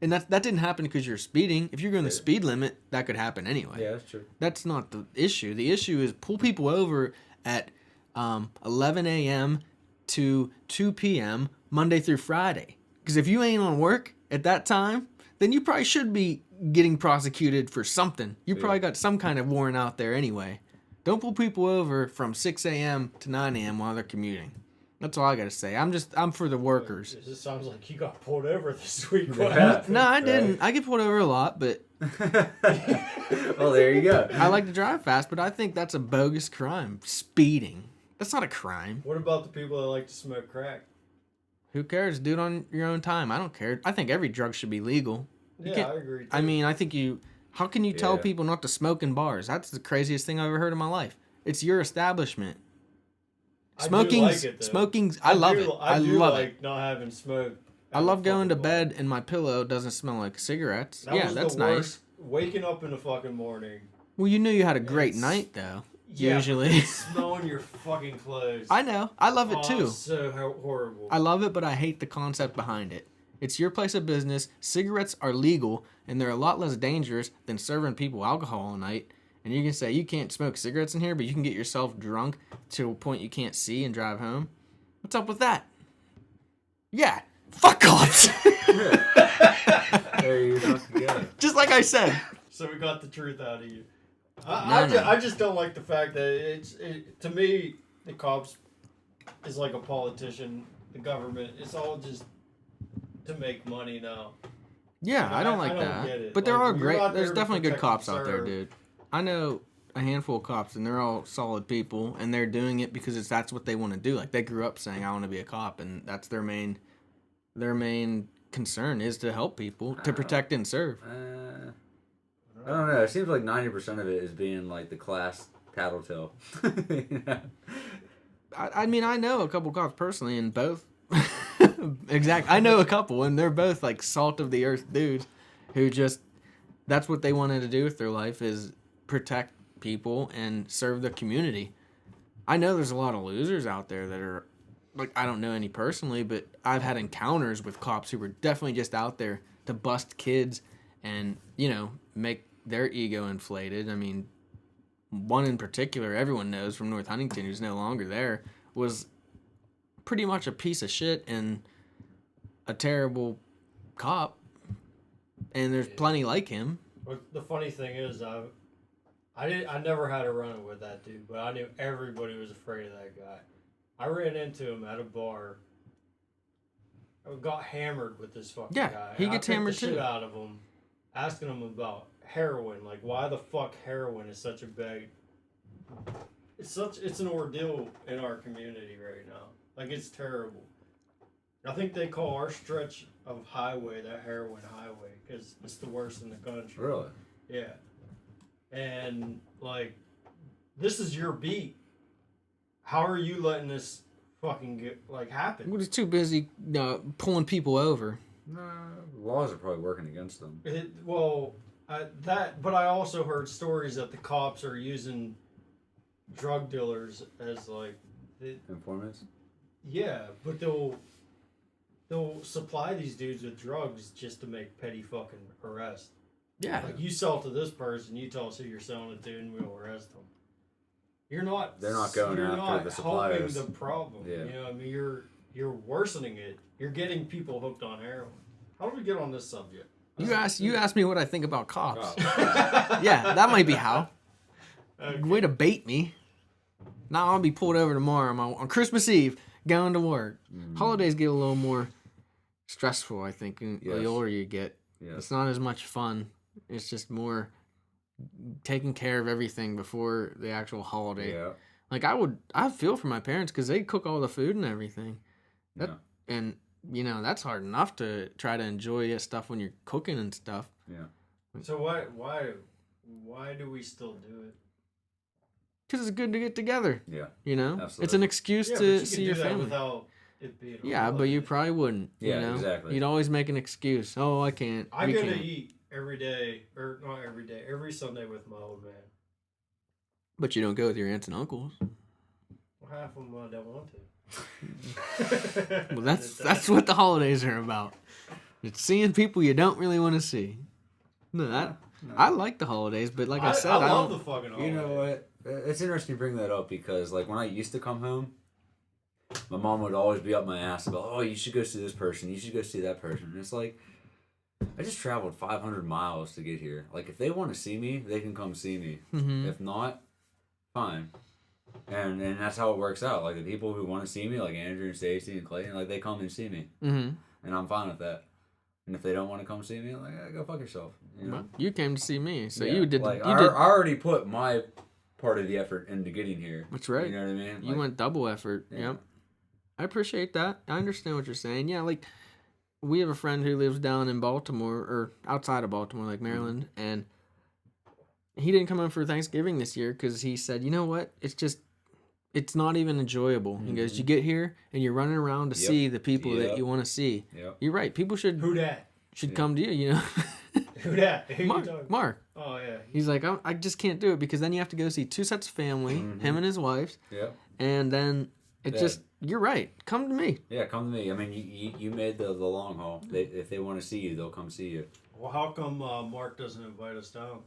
And that didn't happen because you're speeding. If you're going the speed limit, that could happen anyway. Yeah, that's true. That's not the issue. The issue is pull people over at 11 a.m. to 2 p.m. Monday through Friday. Because if you ain't on work at that time, then you probably should be getting prosecuted for something. You probably got some kind of warrant out there anyway. Don't pull people over from 6 a.m. to 9 a.m. while they're commuting. That's all I gotta say. I'm for the workers. It sounds like you got pulled over this week. What Yeah. happened? No, I didn't. I get pulled over a lot, but Well, there you go. I like to drive fast, but I think that's a bogus crime. Speeding. That's not a crime. What about the people that like to smoke crack? Who cares? Do it on your own time. I don't care. I think every drug should be legal. Yeah, I agree. I mean, I think how can you tell Yeah. people not to smoke in bars? That's the craziest thing I've ever heard in my life. It's your establishment. Smoking's, I love it. I do love like it. not having smoke. I love going to bed and my pillow doesn't smell like cigarettes. That was that's the nice. worst. Waking up in the fucking morning. Well, you knew you had a great It's- night, though. Yeah, Usually. smelling your fucking clothes. I know. I love it, too. It's so horrible. I love it, but I hate the concept behind it. It's your place of business. Cigarettes are legal, and they're a lot less dangerous than serving people alcohol all night. And you can say you can't smoke cigarettes in here, but you can get yourself drunk to a point you can't see and drive home. What's up with that? Yeah, fuck cops. There you go. Just like I said. So we got the truth out of you. No. I just don't like the fact that to me, the cops is like a politician, the government. It's all just to make money now. Yeah, I don't like I don't that. get it. But there Like, are you're great. out There's there to definitely good protect cops and out there, serve. dude. I know a handful of cops, and they're all solid people, and they're doing it because that's what they want to do. Like they grew up saying, "I want to be a cop," and that's their main concern is to help people, to protect and serve. I don't know. It seems like 90% of it is being like the class tattletale. You know? I mean, I know a couple cops personally, and both Exactly. I know a couple, and they're both like salt of the earth dudes who just, that's what they wanted to do with their life, is protect people and serve the community. I know there's a lot of losers out there that are, like, I don't know any personally, but I've had encounters with cops who were definitely just out there to bust kids and, you know, make their ego inflated. I mean, one in particular, everyone knows from North Huntington, who's no longer there, was pretty much a piece of shit and a terrible cop. And there's plenty like him. But the funny thing is, I never had a run with that dude, but I knew everybody was afraid of that guy. I ran into him at a bar. I got hammered with this fucking guy. He gets hammered too. I too. Shit out of him, asking him about heroin, like why the fuck heroin is such a big. It's an ordeal in our community right now. Like, it's terrible. I think they call our stretch of highway the heroin highway because it's the worst in the country. Really? Yeah. And, like, this is your beat. How are you letting this fucking happen? We're just too busy pulling people over. Nah, laws are probably working against them. But I also heard stories that the cops are using drug dealers as, like... Informants? Yeah, but they'll supply these dudes with drugs just to make petty fucking arrests. Yeah. Like, you sell to this person, you tell us who you're selling it to, and we'll arrest them. They're not going after the suppliers. Helping the problem. Yeah. You know, I mean, you're worsening it. You're getting people hooked on heroin. How do we get on this subject? You asked me what I think about cops. Yeah, that might be how. Okay. Way to bait me. Now I'll be pulled over tomorrow on Christmas Eve, going to work. Holidays get a little more stressful, I think, the older you get. Yes. It's not as much fun. It's just more taking care of everything before the actual holiday. Yeah. Like, I feel for my parents because they cook all the food and everything. And, you know, that's hard enough to try to enjoy that stuff when you're cooking and stuff. Yeah. So why do we still do it? Because it's good to get together. Yeah. You know? Absolutely. It's an excuse to see your family. Without it being But you probably wouldn't. Yeah, you know? exactly. You'd always make an excuse. Oh, I can't. I We go can't. to eat every day, or not every day, every Sunday with my old man. But you don't go with your aunts and uncles. Well, half of them I don't want to. Well, that's what the holidays are about. It's seeing people you don't really want to see. No, I like the holidays, but like I said, I love the fucking holidays. You know what? It's interesting you bring that up because, like, when I used to come home, my mom would always be up my ass about, oh, you should go see this person, you should go see that person. And it's like, I just traveled 500 miles to get here. Like, if they want to see me, they can come see me. Mm-hmm. If not, fine. And that's how it works out. Like, the people who want to see me, like Andrew and Stacy and Clayton, like, they come and see me. Mm-hmm. And I'm fine with that. And if they don't want to come see me, like, go fuck yourself. You know? Well, you came to see me, so Yeah, you did. Like, You I did. already put my part of the effort into getting here. That's right. You know what I mean? You Like, went double effort. Yeah. Yep. I appreciate that. I understand what you're saying. Yeah, like, we have a friend who lives down in Baltimore, or outside of Baltimore, like Maryland, and he didn't come home for Thanksgiving this year because he said, you know what? It's not even enjoyable. He goes, you get here and you're running around to see the people that you want to see. Yep. You're right. People should come to you, you know? Who that? Who you talking? Mark. Oh, yeah. He's like, I just can't do it because then you have to go see two sets of family, him and his wife, and then you're right. Come to me. Yeah, come to me. I mean, you made the long haul. If they want to see you, they'll come see you. Well, how come Mark doesn't invite us down?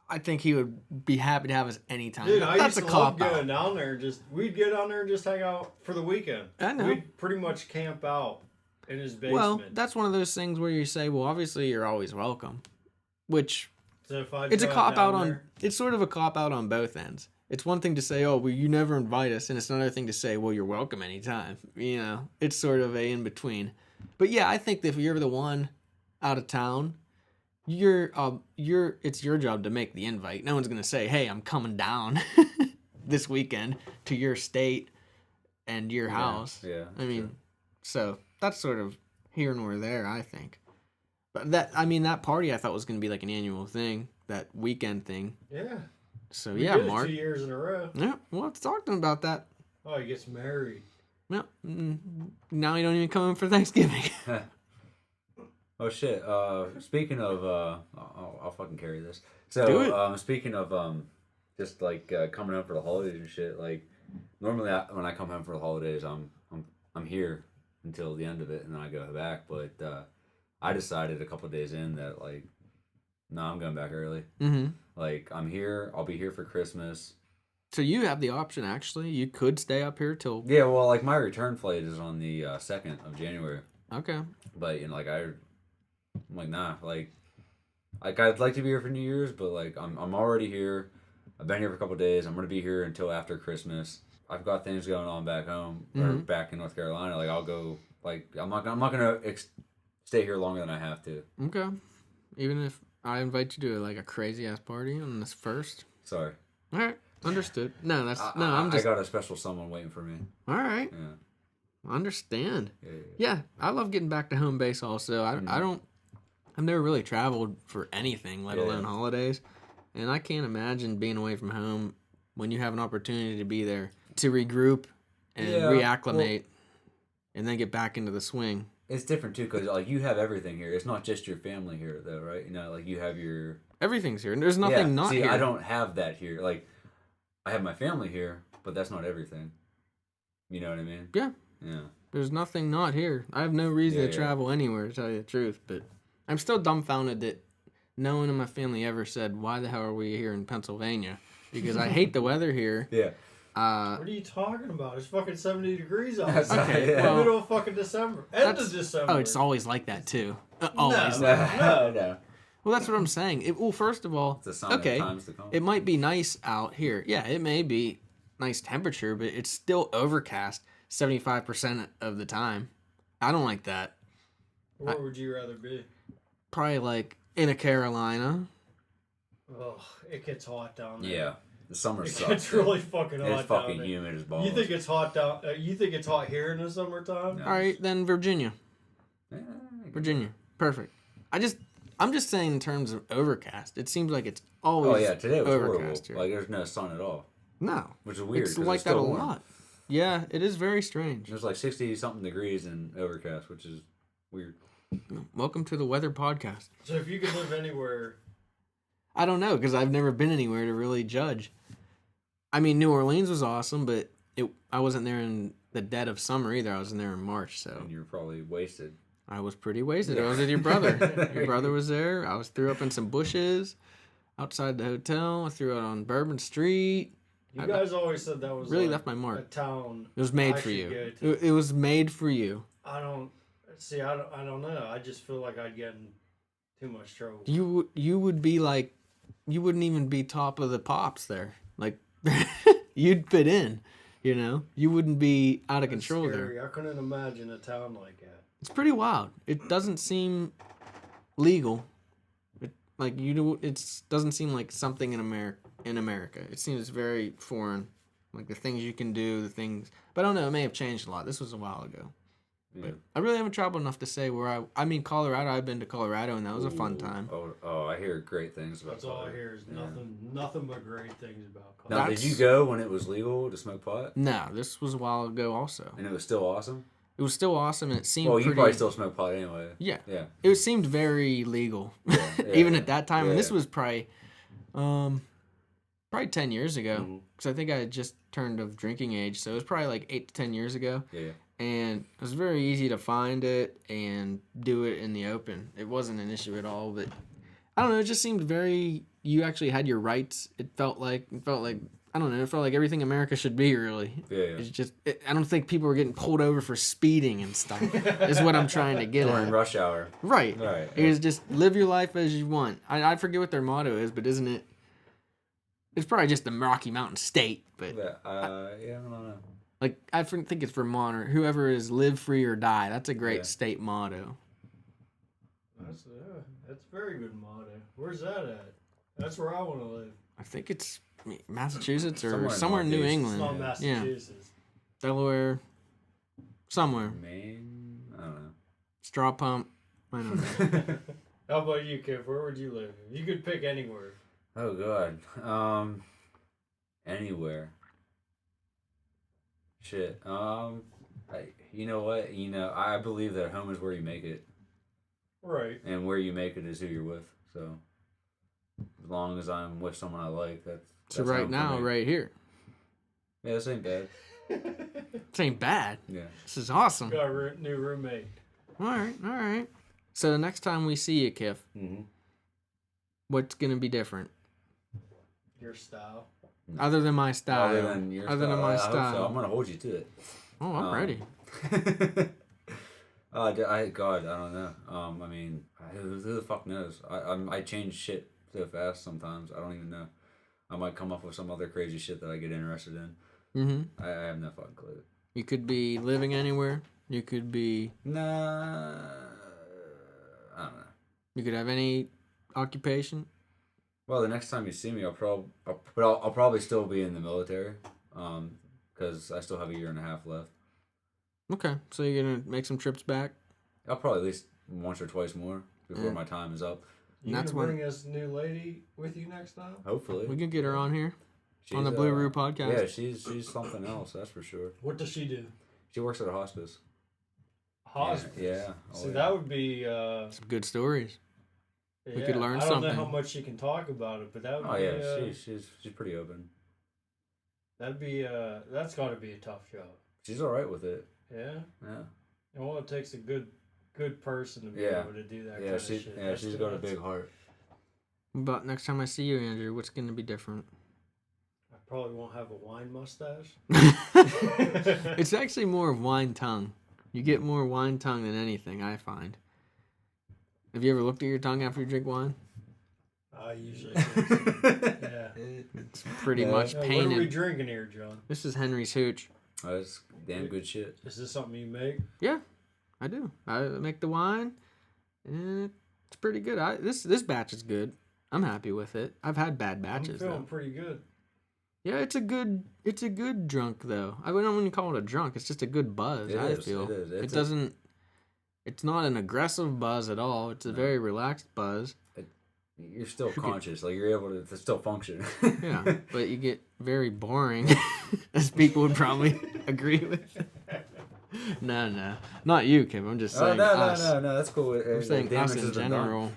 I think he would be happy to have us anytime. Dude, I That's used a to love cop going out. down there. We'd get down there and just hang out for the weekend. I know. We'd pretty much camp out in his basement. Well, that's one of those things where you say, well, obviously you're always welcome, which so if I it's a drive cop down out on. there- It's sort of a cop out on both ends. It's one thing to say, oh, well, you never invite us, and it's another thing to say, well, you're welcome anytime. You know, it's sort of a in between. But yeah, I think that if you're the one out of town, it's your job to make the invite. No one's gonna say, hey, I'm coming down this weekend to your state and your house. Yeah. I mean, so that's sort of here nor there, I think. But that party I thought was gonna be like an annual thing, that weekend thing. Yeah. So We yeah, did it Mark. 2 years in a row. Yeah, we'll have to talk to him about that. Oh, he gets married. No, now you don't even come home for Thanksgiving. Oh shit. Speaking of, I'll fucking carry this. Do So, it. speaking of, just like coming home for the holidays and shit. Like, normally when I come home for the holidays, I'm here until the end of it, and then I go back. But I decided a couple days in that like, no, I'm going back early. Mm-hmm. Like, I'm here. I'll be here for Christmas. So you have the option, actually. You could stay up here till... Yeah, well, like my return flight is on the 2nd of January. Okay. But you know, like I'm like nah, like I'd like to be here for New Year's, but like I'm already here. I've been here for a couple of days. I'm gonna be here until after Christmas. I've got things going on back home or back in North Carolina. Like I'll go. Like I'm not gonna stay here longer than I have to. Okay. Even if I invite you to like a crazy ass party on this first. Sorry. All right. Understood. No, I got a special someone waiting for me. All right. Yeah. Understand. Yeah. Yeah, I love getting back to home base also. I've never really traveled for anything, let alone holidays. And I can't imagine being away from home when you have an opportunity to be there to regroup and reacclimate and then get back into the swing. It's different too, because like you have everything here. It's not just your family here, though, right? You know, like you have your everything's here, and there's nothing not See, here. I don't have that here. Like I have my family here, but that's not everything. You know what I mean? Yeah. Yeah. There's nothing not here. I have no reason to travel anywhere, to tell you the truth. But I'm still dumbfounded that no one in my family ever said, "Why the hell are we here in Pennsylvania?" Because I hate the weather here. Yeah. What are you talking about? It's fucking 70 degrees outside. Okay, well, middle of fucking December. End of December. Oh, it's always like that too. Always. No. Well, that's what I'm saying. Well, first of all, It's a sign of times to come. it might be nice out here. Yeah, it may be nice temperature, but it's still overcast 75% of the time. I don't like that. Where would you rather be? Probably like in a Carolina. Oh, it gets hot down there. Yeah. The summer sucks. It gets really fucking hot. It's fucking humid as balls. You think it's hot down? You think it's hot here in the summertime? No. All right, then Virginia. Yeah, Virginia, perfect. I'm just saying in terms of overcast. It seems like it's always today was horrible. overcast here. Like there's no sun at all, No, which is weird. it's like that a lot. Yeah, it is very strange. There's like 60 something degrees and overcast, which is weird. Welcome to the weather podcast. So if you could live anywhere, I don't know because I've never been anywhere to really judge. I mean, New Orleans was awesome, but I wasn't there in the dead of summer either. I was in there in March, so And you're probably wasted. I was pretty wasted. I was with your brother. Your brother was there. I threw up in some bushes outside the hotel. I threw out on Bourbon Street. you guys always said that was Really like left my a mark. town. It was made I for should you. go to. It was made for you. I don't I don't know. I just feel like I'd get in too much trouble. You would be like, you wouldn't even be top of the pops there. Like, you'd fit in. You know, you wouldn't be out of That's control scary. there. I couldn't imagine a town like that. It's pretty wild. It doesn't seem legal. It doesn't seem like something in America. It seems very foreign. Like the things you can do, the things. But I don't know. It may have changed a lot. This was a while ago. Yeah. But I really haven't traveled enough to say where I mean, Colorado. I've been to Colorado, and that was a fun time. Oh, I hear great things about That's all I Colorado. hear is nothing but great things about Now, Colorado. did you go when it was legal to smoke pot? No, this was a while ago. Also, And it was still awesome? it was still awesome, and it seemed. Well, you pretty, probably still smoke pot anyway. Yeah, Yeah. it seemed very legal, Yeah, even at that time. And yeah. this was probably 10 years ago, Mhm. because I think I had just turned of drinking age, so it was probably like 8 to 10 years ago. Yeah. And it was very easy to find it and do it in the open. It wasn't an issue at all, but I don't know. It just seemed very. You actually had your rights. It felt like I don't know. It felt like everything America should be. Really, Yeah. it's just. I don't think people were getting pulled over for speeding and stuff. Is what I'm trying to get During at. rush hour. Right. Right. It was just live your life as you want. I forget what their motto is, but isn't it? It's probably just the Rocky Mountain State, but Yeah, I don't know. like I think it's Vermont or whoever is live free or die. That's a great Yeah. state motto. That's a very good motto. Where's that at? That's where I want to live. I think it's Massachusetts or Somewhere in somewhere in New Northeast. It's England. not Yeah. Massachusetts. Delaware, somewhere. Maine? I don't Straw pump. I don't know. How about you, Kiff? Where would you live? If you could pick anywhere. Oh god. Anywhere. Shit. You know what? I believe that home is where you make it. Right. And where you make it is who you're with. So as long as I'm with someone I like, that's So right home for now, me. right here. Yeah, this ain't bad. This ain't bad. Yeah. This is awesome. Got a new roommate. All right. So the next time we see you, Kiff, what's gonna be different? Your style. Other than my style. Other than your Other than my I hope style. so. I'm gonna hold you to it. Oh, I'm ready. God, I don't know. I mean, who the fuck knows? I change shit so fast sometimes. I don't even know. I might come up with some other crazy shit that I get interested in. Mm-hmm. I have no fucking clue. You could be living anywhere. You could be. Nah, I don't know. You could have any occupation. Well, the next time you see me, I'll probably still be in the military, because I still have 1.5 years left. Okay, so you're gonna make some trips back. I'll probably at least once or twice more before my time is up. You That's gonna bring us a new lady with you next time? Hopefully, We can get her on here she's, on the Blue Roo podcast. Yeah, she's something else. That's for sure. What does she do? She works at a hospice. Hospice. Yeah. See, that would be. Some good stories. We could learn I don't know something. how much she can talk about it, but that would Oh be. yeah, she's pretty open. That'd be. That's got to be a tough job. She's all right with it. Yeah. Yeah. And well, it takes a good person to be Yeah. able to do that Yeah, kind of shit. yeah, That's she's got a big heart. But next time I see you, Andrew, what's gonna be different? I probably won't have a wine mustache. It's actually more of wine tongue. You get more wine tongue than anything, I find. Have you ever looked at your tongue after you drink wine? I usually do. Yeah. It's pretty much What are we painted. drinking here, John? This is Henry's Hooch. Oh, that's damn good shit. Is this something you make? Yeah, I do. I make the wine, and it's pretty good. This batch is good. I'm happy with it. I've had bad batches I'm feeling though. pretty good. Yeah, it's a good drunk though. I wouldn't even call it a drunk. It's just a good buzz. It I is, feel it is. it doesn't. It's not an aggressive buzz at all. It's a very relaxed buzz. You're still conscious, like you're able to still function. Yeah, but you get very boring, as people would probably agree with. No, not you, Kim. I'm just saying us. No, that's cool. I'm saying us in general.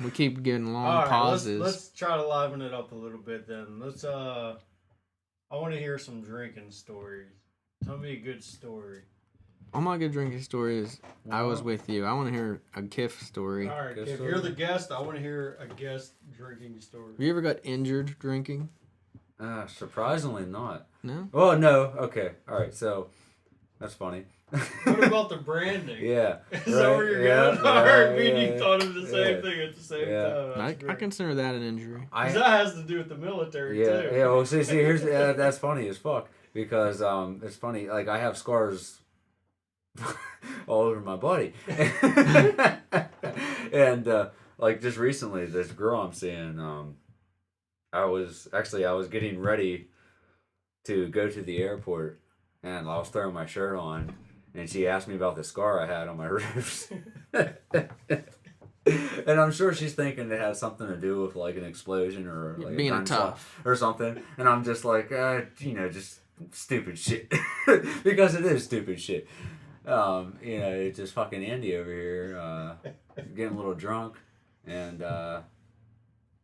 We keep getting long All right, pauses. let's try to liven it up a little bit then. Let's I want to hear some drinking stories. Tell me a good story. All my good drinking stories. I was with you. I want to hear a Kiff story. All right, Good if story. you're the guest, I want to hear a guest drinking story. Have you ever got injured drinking? Surprisingly not. No. Oh no. Okay. All right. So that's funny. What about the branding? Yeah. Is that where you're going? I heard me and you thought of the same yeah. thing at the same Yeah. time. I That's great. consider that an injury. 'Cause that has to do with the military Yeah. too. Yeah. Well, see, here's that's funny as fuck because it's funny. Like I have scars all over my body, and like just recently, this girl I'm seeing, I was getting ready to go to the airport, and I was throwing my shirt on, and she asked me about the scar I had on my ribs. And I'm sure she's thinking it has something to do with like an explosion or like Being a gunshot tough. or something. And I'm just like, just stupid shit. Because it is stupid shit. It's just fucking Andy over here, getting a little drunk and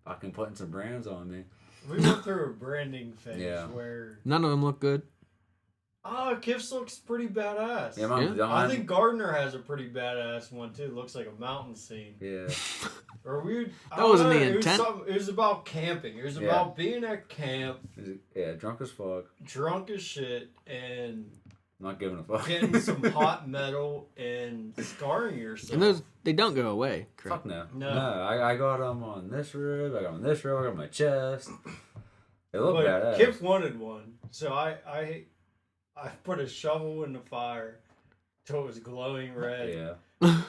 fucking putting some brands on me. We went through a branding phase Yeah. where None of them look good. Kiff's looks pretty badass. Yeah, I think Gardner has a pretty badass one too. Looks like a mountain scene. Yeah. Or we. That wasn't the intent. It was about camping. It was about being at camp, Yeah, drunk as fuck. drunk as shit, and Not giving a fuck. getting some hot metal and scarring yourself. And they don't go away. Chris. Fuck no. No. I got them on this rib, I got them on this rib, I got 'em on my chest. They look But badass. Kiff wanted one, so I put a shovel in the fire till it was glowing red, Yeah.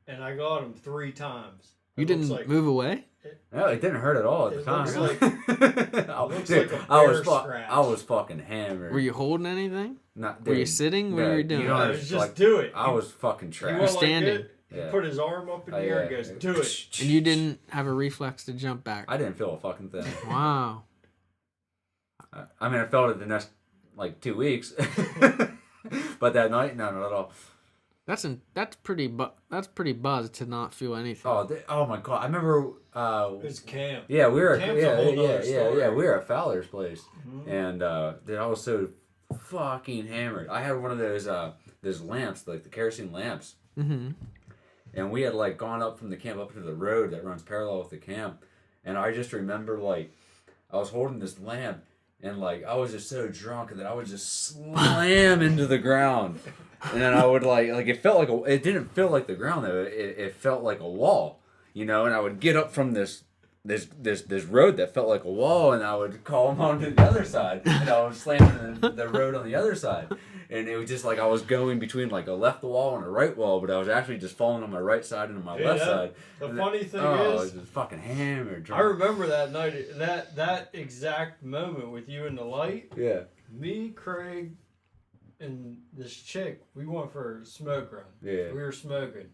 and I got him 3 times. You It didn't looks like- move away? No, it didn't hurt at all at the It time. looks like- Dude, like a I was bear fuck, scratch. I was fucking hammered. Were you holding anything? Not, Were you dude, sitting? What were you doing? You don't No, understand, just like, do it. I was fucking He went trash. standing. Like that, Yeah. He put his arm up in the air and goes, "Do it." And you didn't have a reflex to jump back. I didn't feel a fucking thing. Wow. I mean, I felt it the next like 2 weeks. But that night, no, not at all. That's pretty buzzed to not feel anything. Oh my god! I remember. It's camp. Yeah, we were. Camp's a whole nother story. We were at Fowler's place, Mhm. and dude, I was so fucking hammered. I had one of those lamps, like the kerosene lamps, Mm-hmm. and we had like gone up from the camp up to the road that runs parallel with the camp, and I just remember like I was holding this lamp, and like I was just so drunk that I would just slam into the ground. And then I would like it felt like it didn't feel like the ground though. It felt like a wall, you know. And I would get up from this road that felt like a wall, and I would call him onto the other side, and I was slamming the road on the other side. And it was just like I was going between like a left wall and a right wall, but I was actually just falling on my right side and on my left side. The funny thing I is, was just fucking hammered. Drunk. I remember that night, that exact moment with you in the light. Yeah. Me, Craig, and this chick, we went for a smoke run. Yeah. We were smoking.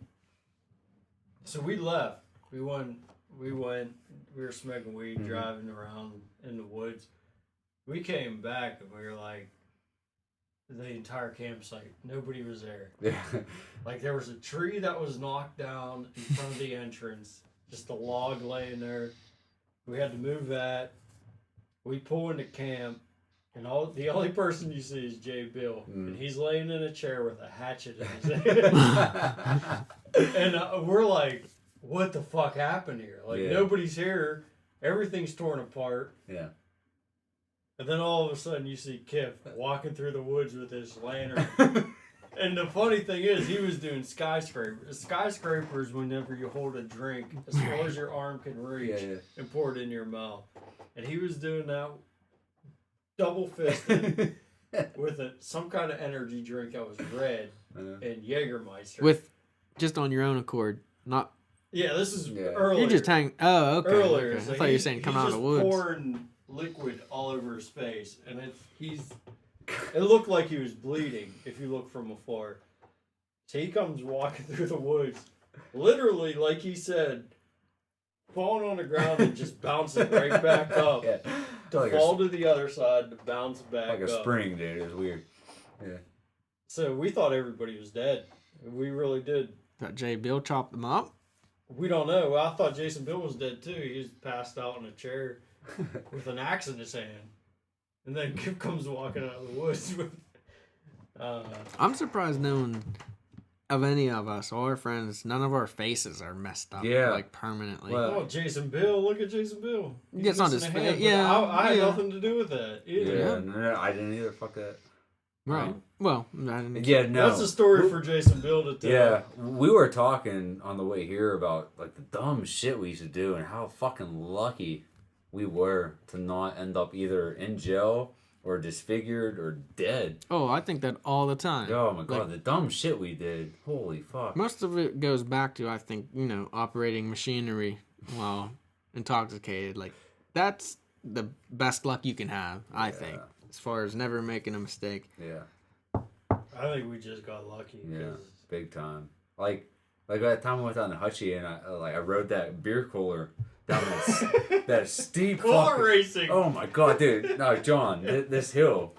So we left. We were smoking weed, driving around in the woods. We came back and we were like, the entire campsite, nobody was there. Yeah. Like there was a tree that was knocked down in front of the entrance, just a log laying there. We had to move that. We pull into camp. And the only person you see is Jay Bill, and he's laying in a chair with a hatchet in his hand. And we're like, "What the fuck happened here? Like nobody's here. Everything's torn apart." Yeah. And then all of a sudden, you see Kiff walking through the woods with his lantern. And the funny thing is, he was doing skyscrapers. Skyscrapers, whenever you hold a drink as far as your arm can reach, and pour it in your mouth. And he was doing that. Double fisted with some kind of energy drink that was red and Jägermeister. With just on your own accord, not. Yeah, this is earlier. You just hang. Oh, okay. Earlier, Okay. so I thought you were saying come out of the woods. He's just pouring liquid all over his face, and it looked like he was bleeding if you look from afar. So he comes walking through the woods, literally, like he said, falling on the ground and just bouncing right back up. Yeah. To fall to the other side, to bounce back like a up. spring, dude. It was weird. Yeah. So we thought everybody was dead. We really did. Thought Jay Bill chopped them up. We don't know. Well, I thought Jason Bill was dead too. He was passed out in a chair with an axe in his hand. And then Kip comes walking out of the woods with... I'm surprised no one of any of us, all our friends, none of our faces are messed up. Yeah. Like permanently. Oh, Jason Bill. Look at Jason Bill. He gets on his missing a face. hand, Yeah. I had nothing to do with that either. Yeah, no, I didn't either. Fuck that. Right. Well, I didn't. Yeah, no. That's a story for Jason Bill to tell. Yeah, we were talking on the way here about like the dumb shit we used to do and how fucking lucky we were to not end up either in jail or disfigured or dead. Oh, I think that all the time. Oh my god, Like, the dumb shit we did. Holy fuck. most of it goes back to, I think, operating machinery while intoxicated. Like, that's the best luck you can have, I think, as far as never making a mistake. Yeah. I think we just got lucky. Yeah, big time. Like that time I went down to Hutchie and I rode that beer cooler down that steep Cooler racing. Oh my god, dude! No, John, this hill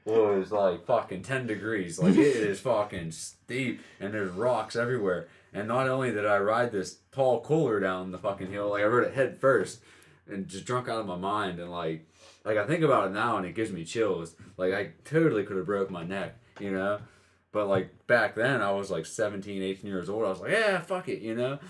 was like fucking 10 degrees. Like it is fucking steep and there's rocks everywhere. And not only did I ride this tall cooler down the fucking hill, like I rode it head first and just drunk out of my mind. And like I think about it now and it gives me chills. Like I totally could have broke my neck, you know. But like back then I was like 17, 18 years old. I was like, yeah, fuck it, you know.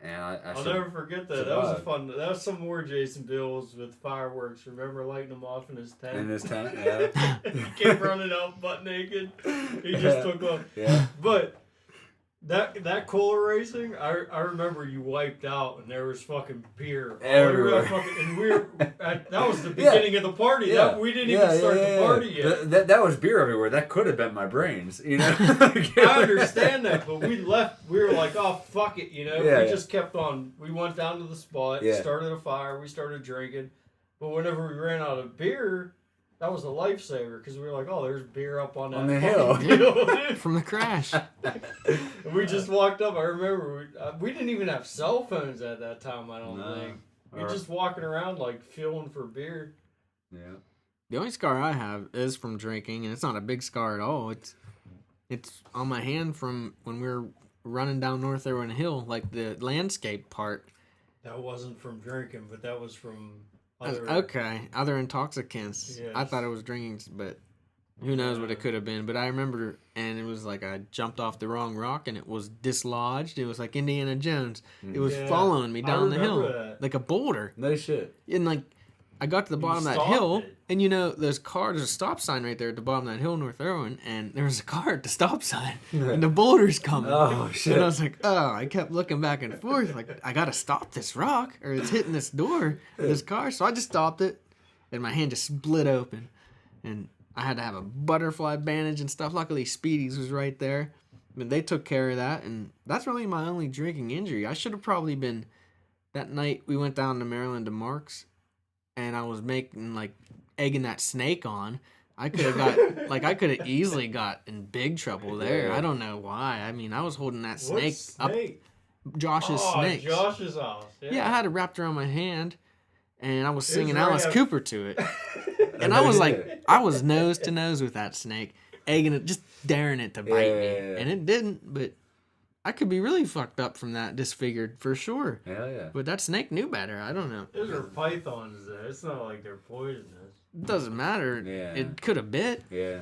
And I'll never forget that. That was fun. That was some more Jason Bills with fireworks. Remember lighting them off in his tent? In his tent, yeah. He came running out butt naked. He just took off. Yeah. But that cooler racing, I remember you wiped out and there was fucking beer everywhere. And we were that was the beginning of the party. Yeah. We didn't even start the party yet. That was beer everywhere. That could have been my brains, you know. I understand that, but we left. We were like, "Oh fuck it," you know. Yeah, we just kept on. We went down to the spot, started a fire, we started drinking. But whenever we ran out of beer, that was a lifesaver because we were like, "Oh, there's beer up on the hill from the crash." And we just walked up. I remember we didn't even have cell phones at that time. I don't think we just walking around like feeling for beer. Yeah. The only scar I have is from drinking, and it's not a big scar at all. It's on my hand from when we were running down North Irwin Hill, like the landscape part. That wasn't from drinking, but that was from other... Other intoxicants. Yes. I thought it was drinking, but who knows what it could have been. But I remember, and it was like I jumped off the wrong rock, and it was dislodged. It was like Indiana Jones. It was following me down the hill, like a boulder. No shit. And like, I got to the bottom of that hill, and there's a stop sign right there at the bottom of that hill, North Irwin, and there was a car at the stop sign, and the boulder's coming. Oh shit! And I was like, I kept looking back and forth, like I gotta stop this rock, or it's hitting this door, this car. So I just stopped it, and my hand just split open, and I had to have a butterfly bandage and stuff. Luckily, Speedy's was right there, but they took care of that, and that's really my only drinking injury. I should have probably been. That night we went down to Maryland to Mark's. And I was egging that snake on. I could have easily got in big trouble there. I don't know why. I mean, I was holding that snake up. Josh's snake. Josh's house. Yeah, I had it wrapped around my hand, and I was singing Alice Cooper to it. And I was nose to nose with that snake, egging it, just daring it to bite me. And it didn't, but I could be really fucked up from that, disfigured for sure. Hell yeah. But that snake knew better. I don't know. Those are pythons, though. It's not like they're poisonous. It doesn't matter. Yeah. It could have bit. Yeah.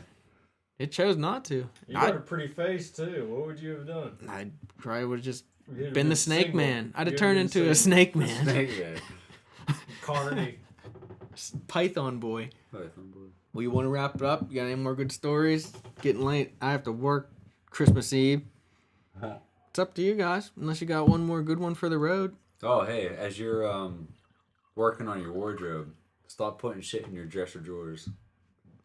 It chose not to. You got a pretty face, too. What would you have done? I probably would have just You'd been the snake single. man. I'd have You'd turned been into a single. snake man. Snake man. Carney. Python boy. Python boy. Well, you want to wrap it up? You got any more good stories? Getting late. I have to work Christmas Eve. It's up to you guys, unless you got one more good one for the road. Oh, hey, as you're working on your wardrobe, stop putting shit in your dresser drawers.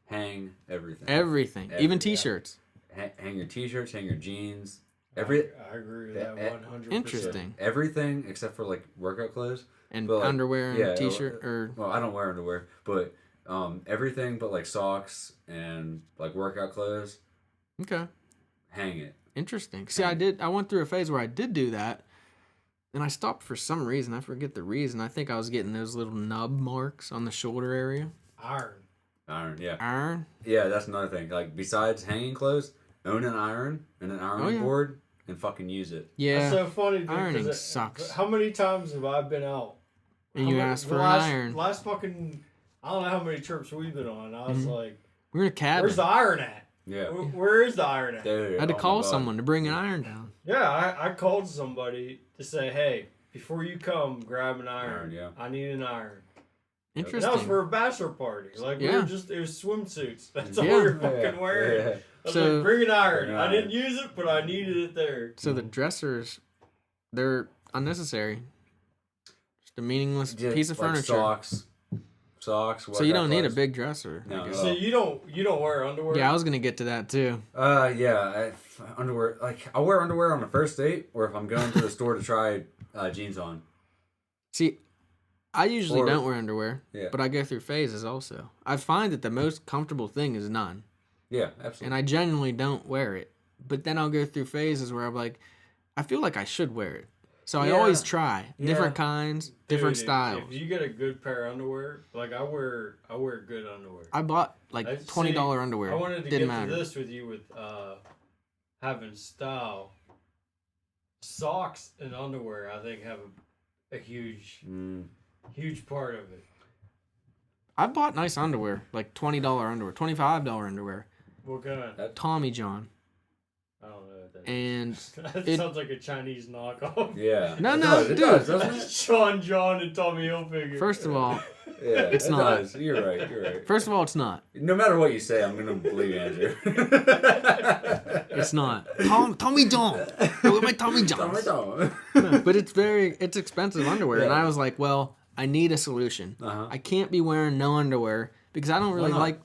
Hang everything. Everything. Even T-shirts. Hang your T-shirts, hang your jeans. I agree with that 100%. Interesting. Everything except for like workout clothes. And but, like, underwear and T-shirt or... Well, I don't wear underwear, but everything but like socks and like workout clothes. Okay. Hang it. Interesting. See, I went through a phase where I did do that, and I stopped for some reason. I forget the reason. I think I was getting those little nub marks on the shoulder area. Iron, yeah. Iron? Yeah, that's another thing. Like, besides hanging clothes, own an iron and an ironing board and fucking use it. Yeah. That's so funny, dude. Ironing sucks. How many times have I been out? And you asked for an iron. Last fucking... I don't know how many trips we've been on. I was like... We're in a cabin. Where's the iron at? Yeah. Where is the iron at? There, I had to call someone to bring an iron down. Yeah, I called somebody to say, hey, before you come, grab an iron. Yeah. I need an iron. Interesting. And that was for a bachelor party. Like, we were just, it was swimsuits. That's all we were fucking wearing. Yeah. I was like, bring an iron. Bring I an didn't use it, but I needed it there. So the dressers, they're unnecessary. Just a meaningless piece of like furniture. Socks. So you don't need a big dresser. No. So you don't wear underwear? Yeah, I was gonna get to that too. Yeah, underwear. Like, I'll wear underwear on the first date, or if I'm going to the store to try jeans on. See, I usually don't wear underwear, Yeah. but I go through phases also. I find that the most comfortable thing is none, Yeah, absolutely. and I genuinely don't wear it. But then I'll go through phases where I'm like, I feel like I should wear it. So I always try different kinds, different styles. If you get a good pair of underwear, like I wear good underwear. I bought like $20 underwear. I wanted to Didn't get matter. to this with you with having style. Socks and underwear, I think, have a huge part of it. I bought nice underwear, like $20 underwear, $25 underwear. What kind of? Tommy John. I don't know what that And is. That sounds like a Chinese knockoff. Yeah. No, it dude. does, doesn't it? Sean John and Tommy Hilfiger. First of all, Yeah, It's not. does. You're right. first of all, it's not. No matter what you say, I'm gonna believe Andrew. It's not. Tommy John. Look at my Tommy Johns. Don't. No, but it's expensive underwear, and I was like, well, I need a solution. Uh-huh. I can't be wearing no underwear because I don't really not? like.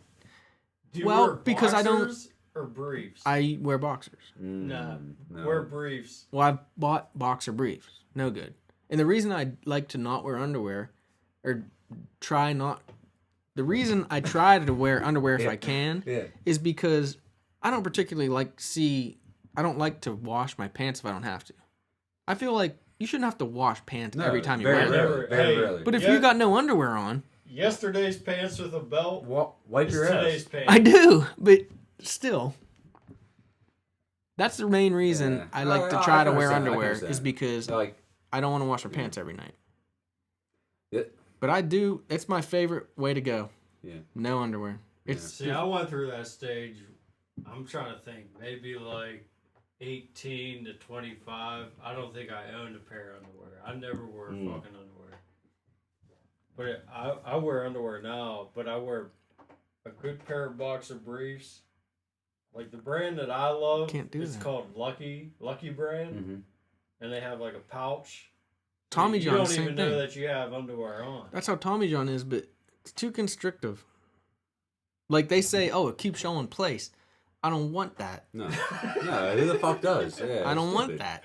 Do you well, wear because I don't- boxers or briefs? I wear boxers. Nah, no. wear briefs. Well, I bought boxer briefs. No good. And the reason I like to not wear underwear, or try not, the reason I try to wear underwear if I can, is because I don't particularly I don't like to wash my pants if I don't have to. I feel like you shouldn't have to wash pants every time you wear them. Very rarely. But if you got no underwear on, yesterday's pants with a belt. Wipe is your today's ass. pants. I do, but still. That's the main reason Yeah. I like to I try can to wear understand, I can underwear understand. is because Like, I don't want to wash my pants every night. Yeah. But I do. It's my favorite way to go. Yeah. No underwear. It's See, I went through that stage. I'm trying to think. Maybe like 18 to 25. I don't think I owned a pair of underwear. I never wore fucking underwear. But I wear underwear now. But I wear a good pair of boxer briefs. Like the brand that I love. Can't do it's that. called Lucky brand, Mm-hmm. and they have like a pouch. Tommy You John. don't Same even thing. know that you have underwear on. That's how Tommy John is, but it's too constrictive. Like they say, oh, it keeps showing place. I don't want that. No, who the fuck does? Yeah, I don't it's want stupid. that.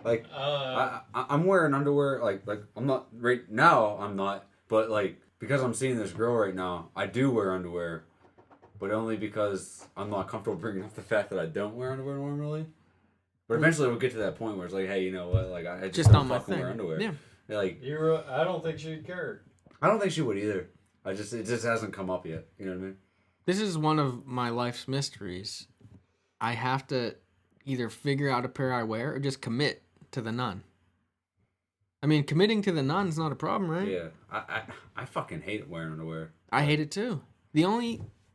Like, I'm wearing underwear. Like I'm not right now. I'm not, but like because I'm seeing this girl right now, I do wear underwear, but only because I'm not comfortable bringing up the fact that I don't wear underwear normally. But eventually we'll get to that point where it's like, hey, you know what? Like I just don't not my fucking thing. wear underwear. Yeah. Like I don't think she'd care. I don't think she would either. It just hasn't come up yet. You know what I mean? This is one of my life's mysteries. I have to either figure out a pair I wear or just commit to the none. I mean, committing to the none's not a problem, right? Yeah. I fucking hate wearing underwear. I hate it too.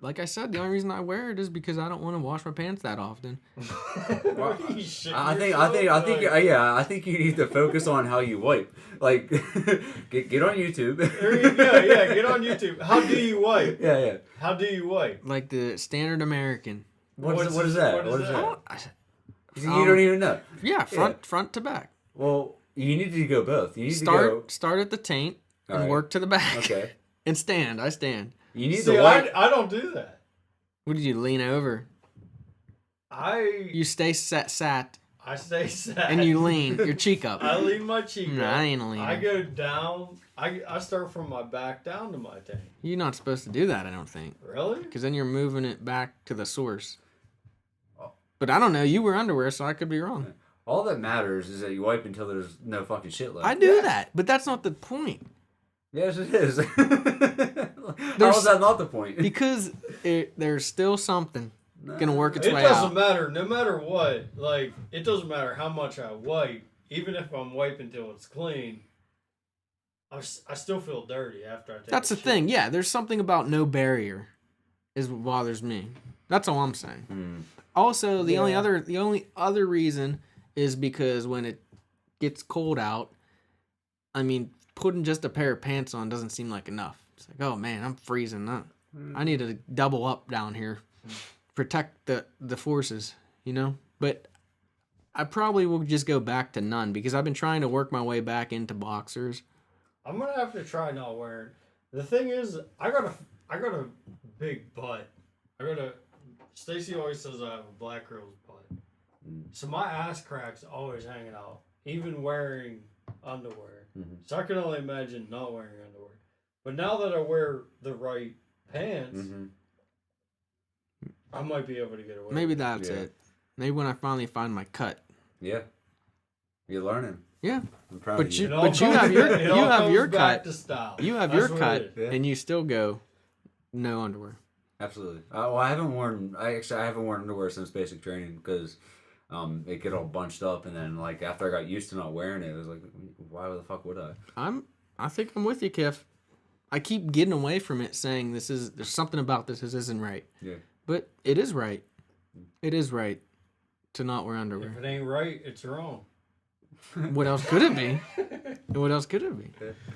Like I said, the only reason I wear it is because I don't want to wash my pants that often. Well, I think you need to focus on how you wipe. Like, get on YouTube. There you go. Yeah, get on YouTube. How do you wipe? Yeah. How do you wipe? Like the standard American. What is that? What is that? You don't even know. Yeah, front to back. Well, you need to go both. You need Start at the taint and All right. work to the back. Okay. And stand. I stand. You need See, to wipe. I don't do that. What did you lean over? You stay sat I stay sat. and you lean your cheek up. I lean my cheek No, up. I ain't leaning. I go down. I start from my back down to my tank. You're not supposed to do that, I don't think. Really? Because then you're moving it back to the source. Oh. But I don't know. You wear underwear, so I could be wrong. All that matters is that you wipe until there's no fucking shit left. I do that, but that's not the point. Yes, it is. How is that not the point? Because there's still something gonna work its It way doesn't out. matter. No matter what. Like, it doesn't matter how much I wipe. Even if I'm wiping till it's clean, I still feel dirty after I take That's a the thing. Yeah, there's something about no barrier is what bothers me. That's all I'm saying. Also, the only other reason is because when it gets cold out, I mean, putting just a pair of pants on doesn't seem like enough. It's like, oh man, I'm freezing. I need to double up down here, protect the forces, you know. But I probably will just go back to none because I've been trying to work my way back into boxers. I'm gonna have to try not wearing. The thing is, I got a big butt. Stacy always says I have a black girl's butt. So my ass crack's always hanging out, even wearing underwear. So I can only imagine not wearing underwear. But now that I wear the right pants, I might be able to get away. Maybe that's it. Maybe when I finally find my cut. Yeah. You're learning. Yeah. I'm proud But of you. you have your cut. To style. You have That's your what cut, it is. and you still go no underwear. Absolutely. Well, I haven't worn underwear since basic training because it get all bunched up, and then like after I got used to not wearing it, it was like, why the fuck would I? I think I'm with you, Kiff. I keep getting away from it, saying there's something about this isn't right. Yeah. But it is right. It is right to not wear underwear. If it ain't right, it's wrong. What else could it be? What else could it be?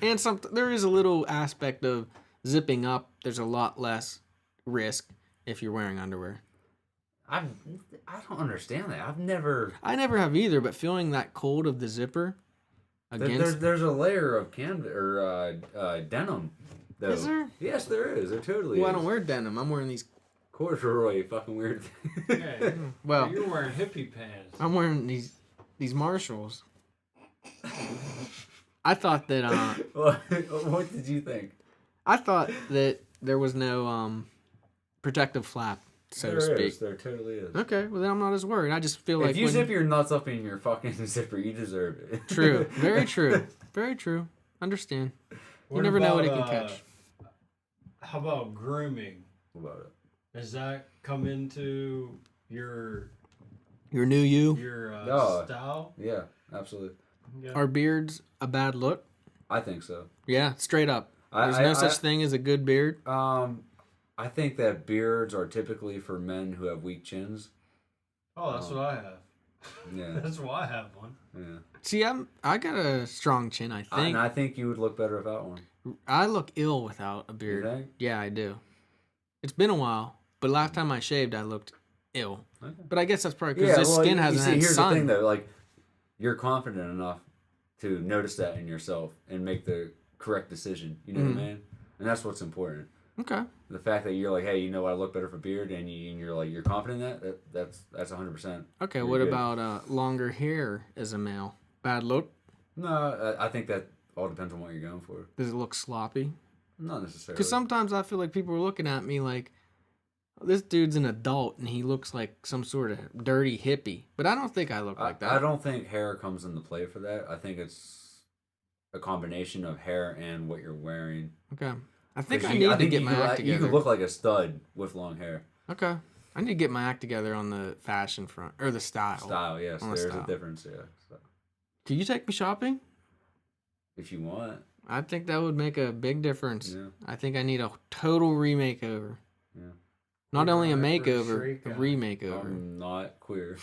And there is a little aspect of zipping up. There's a lot less risk if you're wearing underwear. I don't understand that. I never have either, but feeling that cold of the zipper against... There's a layer of denim. Though. Is there? Yes, there is. There totally Well, is. I don't wear denim. I'm wearing these... Corduroy, fucking weird. Yeah. Well, You're wearing hippie pants. I'm wearing these Marshalls. I thought that... What did you think? I thought that there was no protective flap, so to speak. There totally is. Okay, well then I'm not as worried. I just feel If like you zip your nuts up in your fucking zipper, you deserve it. True. Very true. Very true. Understand. You never know what he can catch. How about grooming? What about it? Does that come into your new you? Your style? Yeah, absolutely. Yeah. Are beards a bad look? I think so. Yeah, straight up. There's no such thing as a good beard. I think that beards are typically for men who have weak chins. Oh, that's what I have. Yeah. That's why I have one. Yeah. See, I got a strong chin, I think. And I think you would look better without one. I look ill without a beard. You think? Yeah, I do. It's been a while, but last time I shaved, I looked ill. Okay. But I guess that's probably because this skin hasn't had here's sun. the thing, though. Like, you're confident enough to notice that in yourself and make the correct decision. You know what I mean? And that's what's important. Okay. The fact that you're like, hey, you know what, I look better for beard, and you're like, you're confident in that's 100%. Okay, You're what good. about longer hair as a male? Bad look? No, I think that all depends on what you're going for. Does it look sloppy? Not necessarily. Because sometimes I feel like people are looking at me like, this dude's an adult and he looks like some sort of dirty hippie. But I don't think I look like that. I don't think hair comes into play for that. I think it's a combination of hair and what you're wearing. Okay. I think I need to get my act together. You could look like a stud with long hair. Okay. I need to get my act together on the fashion front. Or the style. Style, yes. There's a difference, yeah. So, can you take me shopping? if you want. I think that would make a big difference. Yeah. I think I need a total remakeover. Yeah. Not only a Right, makeover, for a a remakeover. I'm not queer.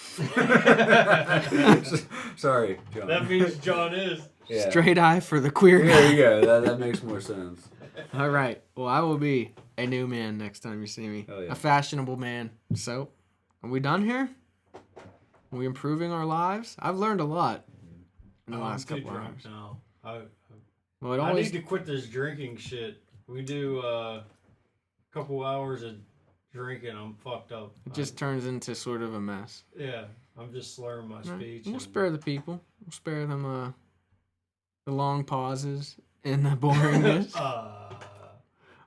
Sorry, John. That means John is. Yeah. Straight eye for the queer guy. There you go. That makes more sense. All right. Well, I will be a new man next time you see me. Hell yeah. A fashionable man. So, are we done here? Are we improving our lives? I've learned a lot in the last I'm too couple drunk hours. now. Well, it I always need to quit this drinking shit. We do a couple hours of drinking. I'm fucked up. it just turns into sort of a mess. Yeah, I'm just slurring my All right. speech. We'll and- spare the people. We'll spare them the long pauses and the boringness. All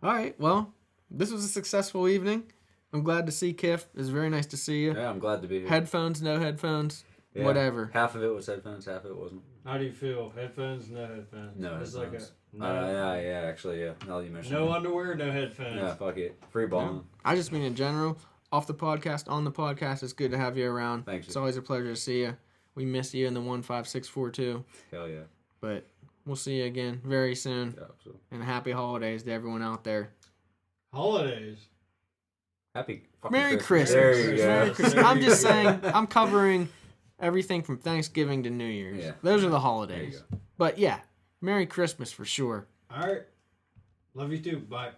right. Well, this was a successful evening. I'm glad to see Kiff. It's very nice to see you. Yeah, I'm glad to be here. Headphones, no headphones, Yeah. whatever. Half of it was headphones, half of it wasn't. How do you feel? Headphones? No headphones. No It's headphones. like a Yeah, actually, yeah. Now that you mentioned no it. underwear, no headphones. Yeah, fuck it. Free balling. I just mean in general, off the podcast, on the podcast, it's good to have you around. Thanks. It's always a pleasure to see you. We miss you in the 15642, Hell yeah. but we'll see you again very soon. Yeah, absolutely. And happy holidays to everyone out there. Holidays. Happy fucking Merry Christmas. There you go. Merry Christmas. There I'm you just go. saying, I'm covering everything from Thanksgiving to New Year's. Yeah. Those are the There you holidays. go. But yeah, Merry Christmas for sure. All right. Love you too. Bye.